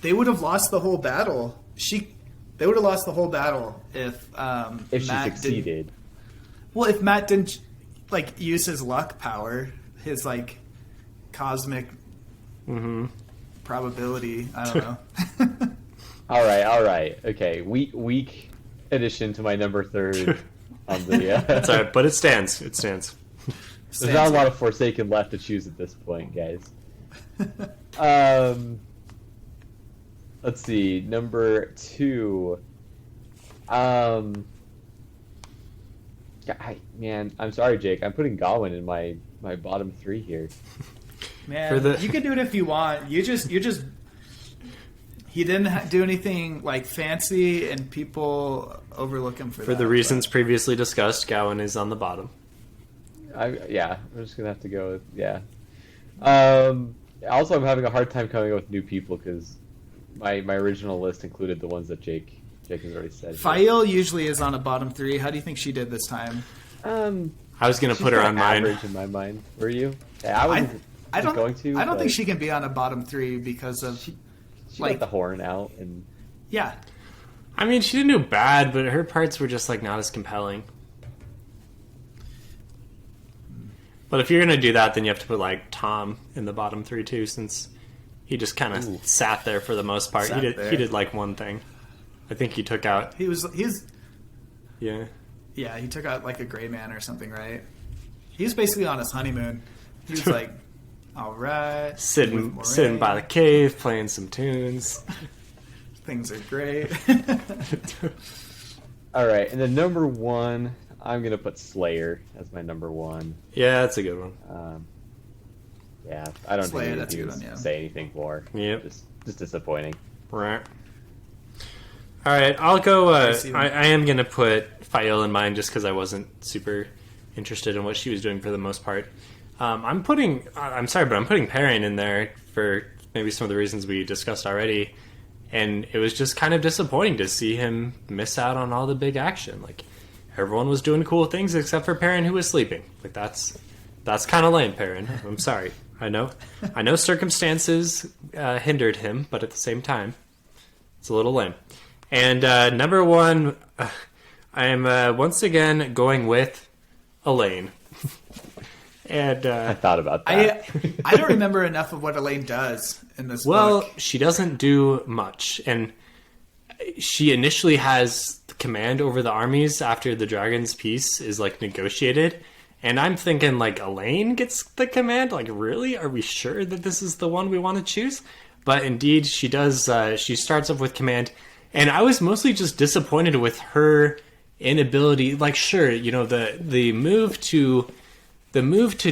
They would have lost the whole battle. They would have lost the whole battle if If she Matt succeeded. Well, if Matt didn't like use his luck power, his like cosmic probability. I don't know. All right. Okay, weak addition to my number third on the. That's all right, but it stands. It stands. There's not a lot of Forsaken left to choose at this point, guys. Let's see, number two. I'm sorry, Jake. I'm putting Gawain in my bottom three here. Man, you can do it if you want. You just. He didn't do anything like fancy, and people overlook him for that. For the reasons previously discussed, Gowan is on the bottom. I'm just gonna have to go with Also, I'm having a hard time coming up with new people because my original list included the ones that Jake has already said. Fael usually is on a bottom three. How do you think she did this time? I was going to put her on mine. Average in my mind. Were you? Yeah, I don't going to. I don't but think she can be on a bottom three because of She like- got the horn out and. yeah. I mean, she didn't do bad, but her parts were just like not as compelling. But if you're going to do that, then you have to put like Tom in the bottom three too, since he just kind of sat there for the most part. He did like one thing. I think he took out. He's Yeah. yeah, he took out like a gray man or something, right? He was basically on his honeymoon. He was like, all right, Sitting with by the Moraine, cave, playing some tunes. things are great. All right, and then number one, I'm gonna put Slayer as my number one. Yeah, that's a good one. Yeah, I don't Slayer, think that's a you good can one, yeah. say anything more. Yep. Just disappointing. Right. All right, I'll go. I see. am going to put Fael in mine just because I wasn't super interested in what she was doing for the most part. I'm putting Perrin in there for maybe some of the reasons we discussed already. And it was just kind of disappointing to see him miss out on all the big action. Like, everyone was doing cool things except for Perrin, who was sleeping. Like, that's kind of lame, Perrin. I'm sorry. I know circumstances hindered him, but at the same time, it's a little lame. And number one, I am once again going with Elaine. And I thought about that. I don't remember enough of what Elaine does in this well, book. she doesn't do much, and she initially has the command over the armies after the Dragon's Peace is like negotiated. And I'm thinking, like, Elaine gets the command? Like, really? Are we sure that this is the one we want to choose? But indeed, she does. She starts off with command. And I was mostly just disappointed with her inability. Like, sure, you know, the move to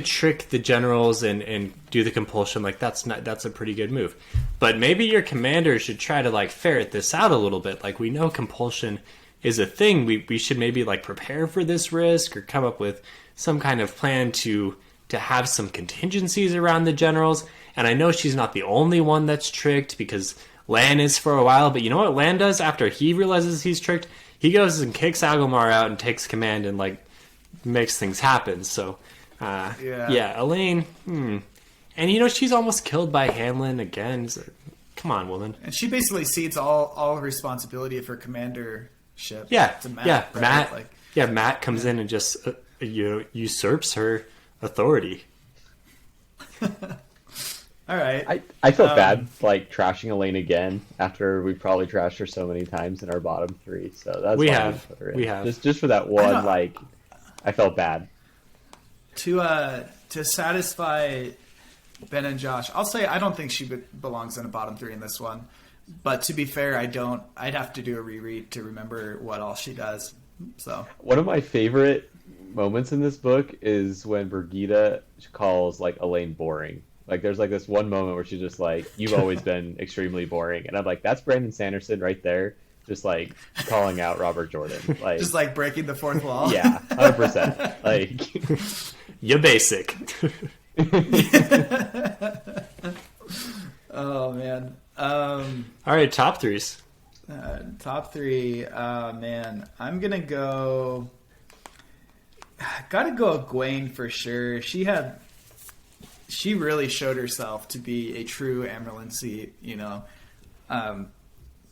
trick the generals and do the compulsion, like, that's a pretty good move. But maybe your commander should try to, like, ferret this out a little bit. Like, we know compulsion is a thing. We should maybe, like, prepare for this risk or come up with some kind of plan to to have some contingencies around the generals. And I know she's not the only one that's tricked, because Lan is for a while. But you know what Lan does after he realizes he's tricked? He goes and kicks Agilmar out and takes command and like makes things happen. So yeah, Elaine. And you know, she's almost killed by Hanlon again. So, come on, woman. And she basically cedes all responsibility of her commandership. Yeah, to Matt. yeah, Right? Matt. Matt comes in and just usurps her authority. All right. I felt bad like trashing Elaine again after we probably trashed her so many times in our bottom 3. So that's we why have put her in. we have just for that one. Like, I felt bad. To satisfy Ben and Josh, I'll say I don't think she belongs in a bottom 3 in this one. But to be fair, I don't. I'd have to do a reread to remember what all she does. So one of my favorite moments in this book is when Brigida calls like Elaine boring. Like, there's like this one moment where she's just like, "You've always been extremely boring," and I'm like, "That's Brandon Sanderson right there, just like calling out Robert Jordan." Like, just like breaking the fourth wall. Yeah, 100%. Like, you're basic. Oh man. All right, top 3s. Top 3. Man, I'm gonna go. Gotta go Egwene for sure. She really showed herself to be a true Amerlincy. You know,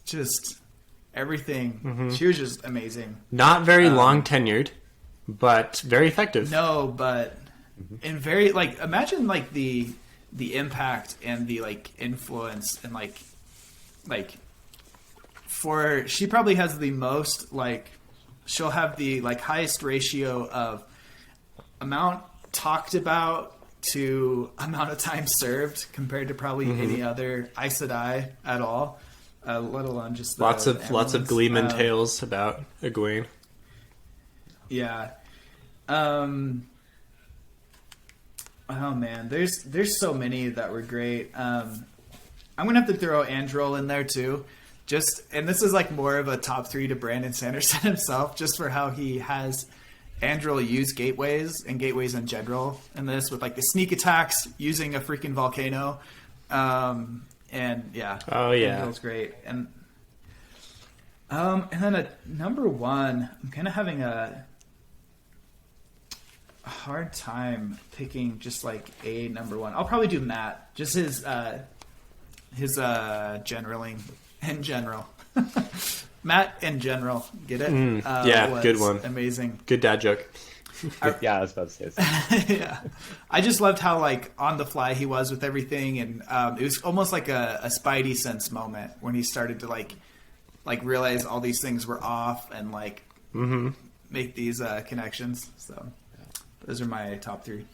just everything. Mm-hmm. She was just amazing. Not very long tenured, but very effective. No, but and very like imagine like the impact and the like influence and like for she probably has the most like she'll have the like highest ratio of amount talked about to amount of time served compared to probably any other Aes Sedai at all, let alone just the lots of Gleeman tales about Egwene. Yeah. Oh man, there's so many that were great. I'm gonna have to throw Androl in there too. And this is like more of a top 3 to Brandon Sanderson himself, just for how he has Androl use gateways and gateways in general in this, with like the sneak attacks using a freaking volcano. And yeah. Oh yeah. Androl's great. And then at number 1, I'm kind of having a hard time picking just like a number 1. I'll probably do Matt. Just his generaling in general. Matt in general. Get it? Yeah, good one. Amazing. Good dad joke. Yeah, I was about to say that. Yeah. I just loved how like on the fly he was with everything, and it was almost like a Spidey sense moment when he started to like realize all these things were off and like make these connections. So those are my top 3.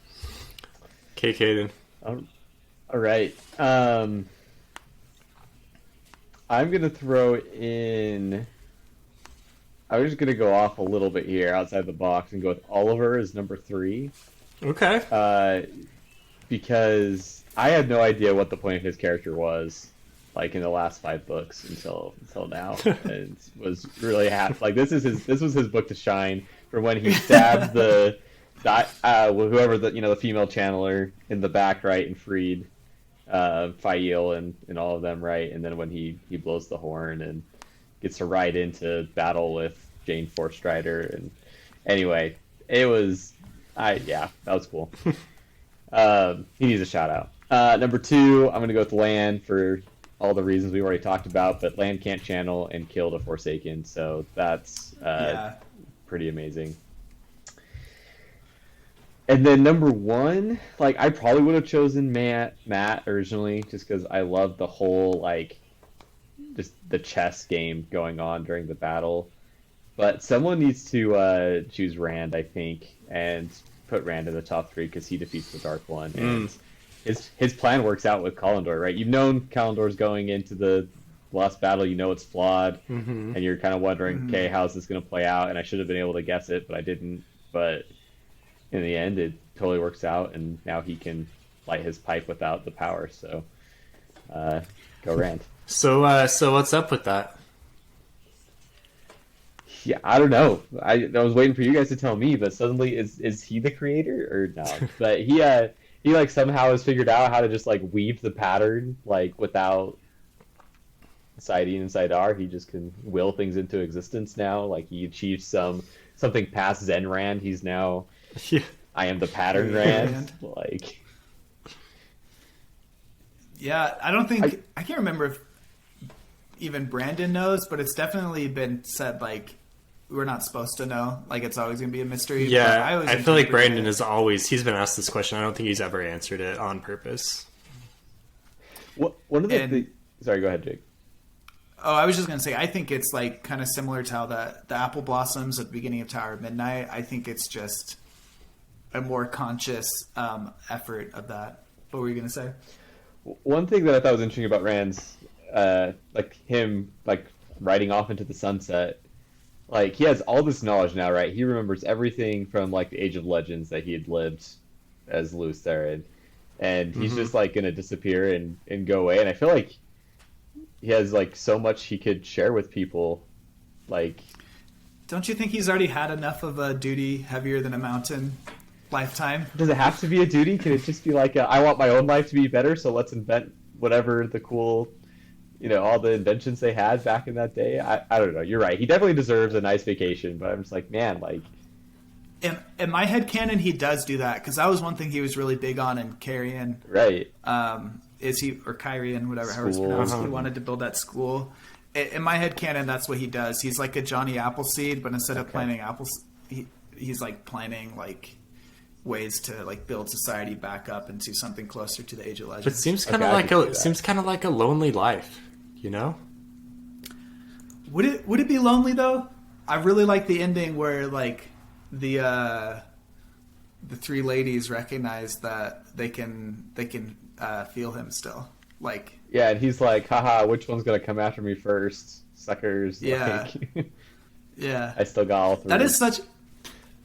Okay, Kaden. All right. I'm going to throw in... I'm just going to go off a little bit here outside the box and go with Oliver as number 3. Okay. Because I had no idea what the point of his character was, like, in the last 5 books until now. And was really happy. Like, this was his book to shine, from when he stabbed whoever the female channeler in the back, right, and freed Fael and all of them, right, and then when he blows the horn and gets to ride into battle with Jane Forstrider, and anyway, it was, that was cool. He needs a shout out. Number 2, I'm gonna go with Lan for all the reasons we already talked about, but Lan can't channel and kill the Forsaken, so that's pretty amazing. And then number 1, like, I probably would have chosen Matt originally, just because I love the whole, like, just the chess game going on during the battle. But someone needs to choose Rand, I think, and put Rand in the top 3 because he defeats the Dark One. And his plan works out with Kalendor, right? You've known Kalendor's going into the last battle, you know it's flawed, and you're kind of wondering, okay, how's this going to play out? And I should have been able to guess it, but I didn't. But in the end, it totally works out, and now he can light his pipe without the power. So, go Rand. So what's up with that? Yeah, I don't know. I was waiting for you guys to tell me, but suddenly is he the creator or no? But he like somehow has figured out how to just like weave the pattern like without side E and side R. He just can will things into existence now. Like he achieved something past Zen Rand. He's now Yeah. I am the pattern Rand. Like Yeah, I don't think I can't remember if even Brandon knows, but it's definitely been said like we're not supposed to know. Like it's always gonna be a mystery. Yeah, But always I feel like interpreted Brandon it. is always, he's been asked this question. I don't think he's ever answered it on purpose. one of the And- sorry, go ahead, Jake. Oh, I was just gonna say, I think it's like kind of similar to how the apple blossoms at the beginning of Tower of Midnight. I think it's just a more conscious effort of that. What were you gonna say? One thing that I thought was interesting about Rand's, like him, like riding off into the sunset, like he has all this knowledge now, right? He remembers everything from like the Age of Legends that he had lived as Louis Theron, and he's just like gonna disappear and go away. And I feel like he has like so much he could share with people, like. Don't you think he's already had enough of a duty heavier than a mountain lifetime? Does it have to be a duty? Can it just be like, I want my own life to be better, so let's invent whatever the cool, all the inventions they had back in that day? I don't know. You're right. He definitely deserves a nice vacation, but I'm just like, man, like... In my head canon, he does do that, because that was one thing he was really big on in Carrion. Right. Or Kyrian, whatever, however it's pronounced. He wanted to build that school. In my head canon, that's what he does. He's like a Johnny Appleseed, but instead of planting apples, he's like planning like ways to like build society back up into something closer to the Age of Legends. But it seems kind Okay, I can see of that. like a lonely life, you know? Would it be lonely though? I really like the ending where like the three ladies recognize that they can feel him still. Like Yeah, and he's like, haha, which one's gonna come after me first? Suckers. Yeah. Like, yeah, I still got all three. that is such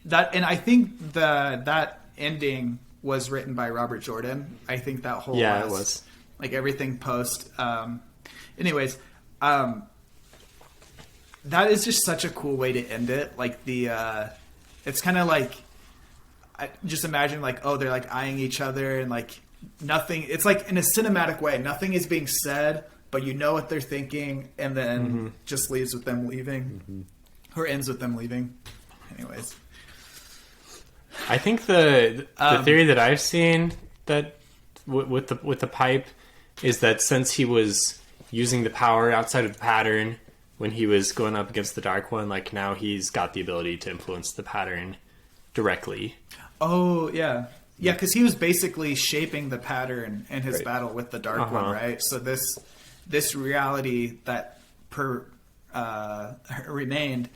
that, and I think that ending was written by Robert Jordan. I think that whole Yeah, it last- was. like everything post. Anyways, that is just such a cool way to end it. Like it's kind of like, I just imagine like, oh, they're like eyeing each other and like nothing. It's like in a cinematic way, nothing is being said, but you know what they're thinking, and then just leaves with them leaving, or ends with them leaving. Anyways, I think the theory that I've seen that with the pipe is that since he was using the power outside of the pattern when he was going up against the Dark One, like now he's got the ability to influence the pattern directly. oh yeah. Yeah, because he was basically shaping the pattern in his Right. battle with the Dark One, right? So this reality that remained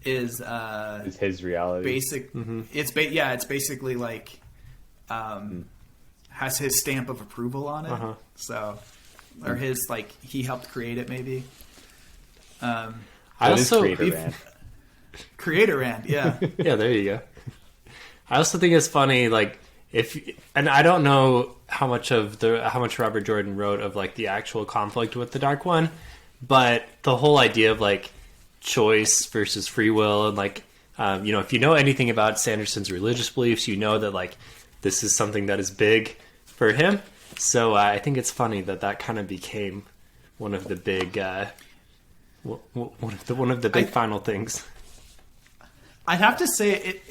is It's his reality. basic. It's it's basically like has his stamp of approval on it. So, or his like he helped create it maybe. I That is also Creator Rand. Creator Rand, yeah. yeah, there you go. I also think it's funny, like and I don't know how much Robert Jordan wrote of like the actual conflict with the Dark One, but the whole idea of like choice versus free will, and like if you know anything about Sanderson's religious beliefs, you know that like this is something that is big for him. So I think it's funny that kind of became one of the big one of the big final things. I'd have to say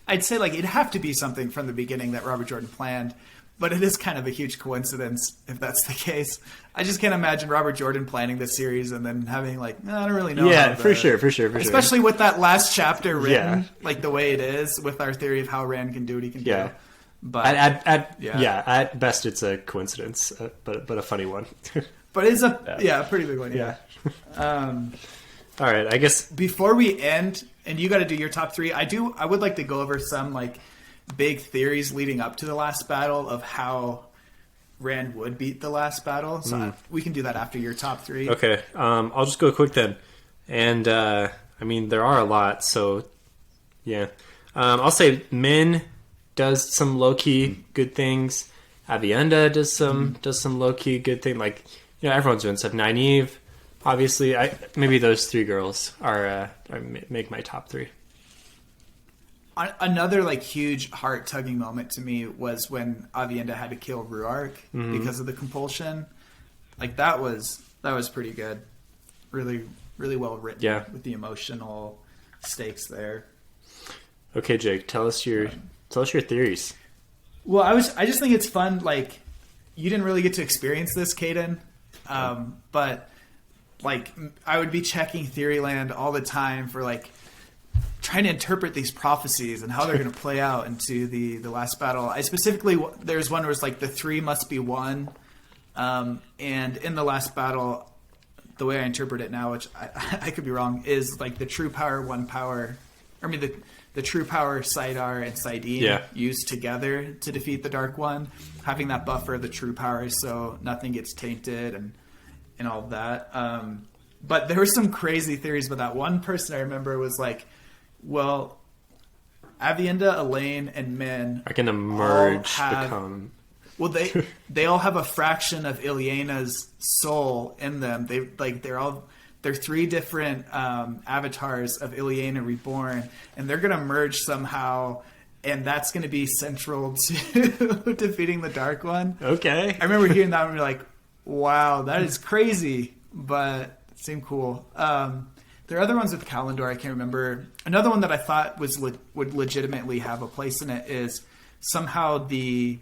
I'd say like it'd have to be something from the beginning that Robert Jordan planned, but it is kind of a huge coincidence if that's the case. I just can't imagine Robert Jordan planning this series and then having like, no, I don't really know. Yeah, how for sure. Especially with that last chapter written, Yeah. like the way it is, with our theory of how Rand can do what he can Yeah. do. But At best it's a coincidence, but a funny one. but it's a pretty big one. Yeah. All right, I guess. Before we end, and you got to do your top three, I would like to go over some like big theories leading up to the last battle of how Rand would beat the last battle. So we can do that after your top three. Okay, I'll just go quick then. And I mean, there are a lot, so yeah. I'll say Min does some low key good things. Avienda does some low key good thing. Like everyone's doing stuff. Nynaeve, Obviously, maybe those three girls make my top three. Another like huge heart tugging moment to me was when Avienda had to kill Ruark because of the compulsion. Like that was pretty good. Really, really well written with the emotional stakes there. Okay, Jake, tell us your theories. Well, I just think it's fun. Like you didn't really get to experience this, Kaden, but like I would be checking Theoryland all the time for like trying to interpret these prophecies and how they're going to play out into the last battle. I specifically, there's one where it's like the three must be one. And in the last battle, the way I interpret it now, which I could be wrong, is like the true power, one power, the true power, Saidar and Saidin used together to defeat the Dark One, having that buffer of the true power so nothing gets tainted and all of that. But there were some crazy theories about that. One person I remember was like, well, Avienda, Elaine, and Min are going to merge, become... Well, they all have a fraction of Ilyena's soul in them. They're three different avatars of Ilyena reborn, and they're going to merge somehow, and that's going to be central to defeating the Dark One. Okay. I remember hearing that and we were like, wow, that is crazy, but it seemed cool. There are other ones with Kalendor I can't remember. Another one that I thought would legitimately have a place in it is somehow the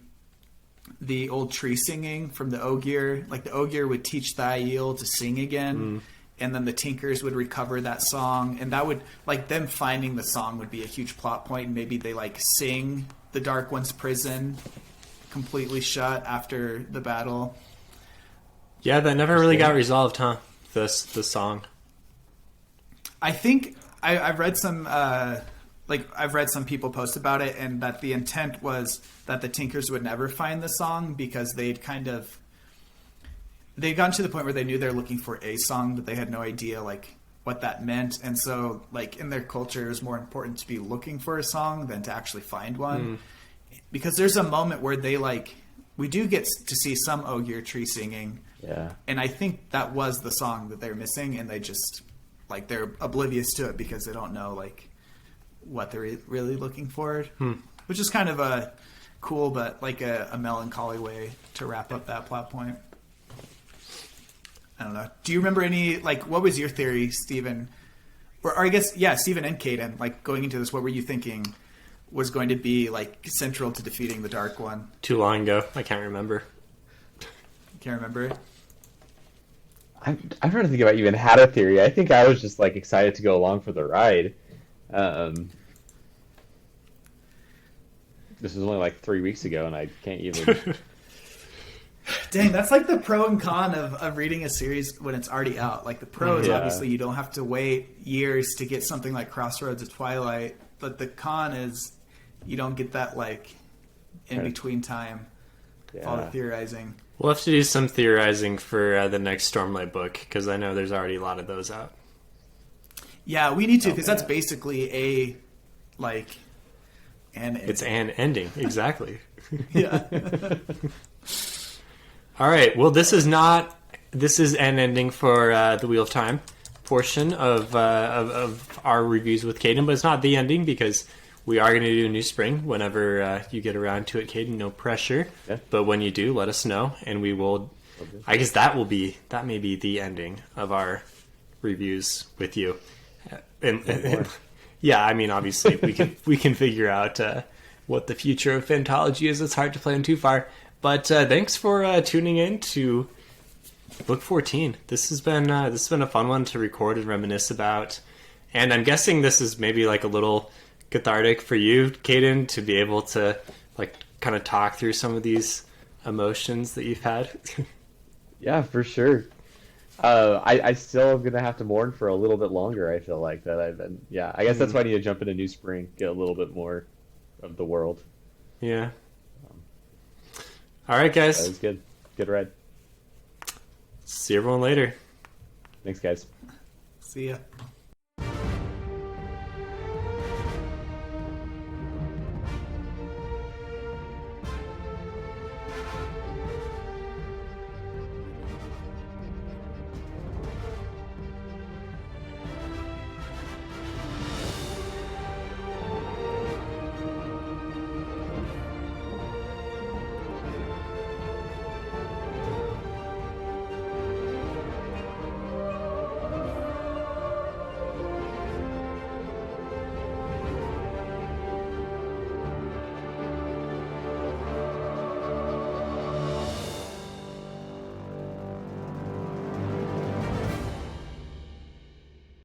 old tree singing from the Ogier. Like the Ogier would teach Thail to sing again, and then the Tinkers would recover that song, and that would, like, them finding the song would be a huge plot point, and maybe they like sing the Dark One's prison completely shut after the battle. Yeah, that never really got resolved, huh? The song. I think I've read some people post about it, and that the intent was that the Tinkers would never find the song because they'd gotten to the point where they knew they're looking for a song, but they had no idea like what that meant, and so like in their culture, it was more important to be looking for a song than to actually find one. Because there's a moment where we do get to see some Ogier tree singing, and I think that was the song that they're missing, and they just they're oblivious to it because they don't know like what they're really looking for, which is kind of a cool but like a melancholy way to wrap up that plot point. I don't know. Do you remember any, like, what was your theory, Steven? Or I guess, Steven and Kaden, like, going into this, what were you thinking was going to be, like, central to defeating the Dark One? Too long ago. I can't remember. Can't remember? I'm trying to think if I even had a theory. I think I was just, like, excited to go along for the ride. This was only, like, 3 weeks ago, and I can't even... Dang, that's like the pro and con of reading a series when it's already out. Like the pro is obviously you don't have to wait years to get something like Crossroads of Twilight, but the con is you don't get that like in between time, all the theorizing. We'll have to do some theorizing for the next Stormlight book because I know there's already a lot of those out. Yeah, we need to because that's basically an ending. It's an ending, exactly. Yeah. All right. Well, this is an ending for the Wheel of Time portion of our reviews with Kaden, but it's not the ending because we are going to do New Spring whenever you get around to it, Kaden. No pressure, but when you do, let us know, and we will. I guess that may be the ending of our reviews with you. And yeah, I mean, obviously we can figure out what the future of Phantology is. It's hard to plan too far. But thanks for tuning in to Book 14. This has been a fun one to record and reminisce about. And I'm guessing this is maybe like a little cathartic for you, Kaden, to be able to like kind of talk through some of these emotions that you've had. Yeah, for sure. I still am gonna have to mourn for a little bit longer. I feel like that I've been. Yeah, I guess that's why I need to jump into New Spring, get a little bit more of the world. Yeah. All right, guys. That was good. Good ride. See everyone later. Thanks, guys. See ya.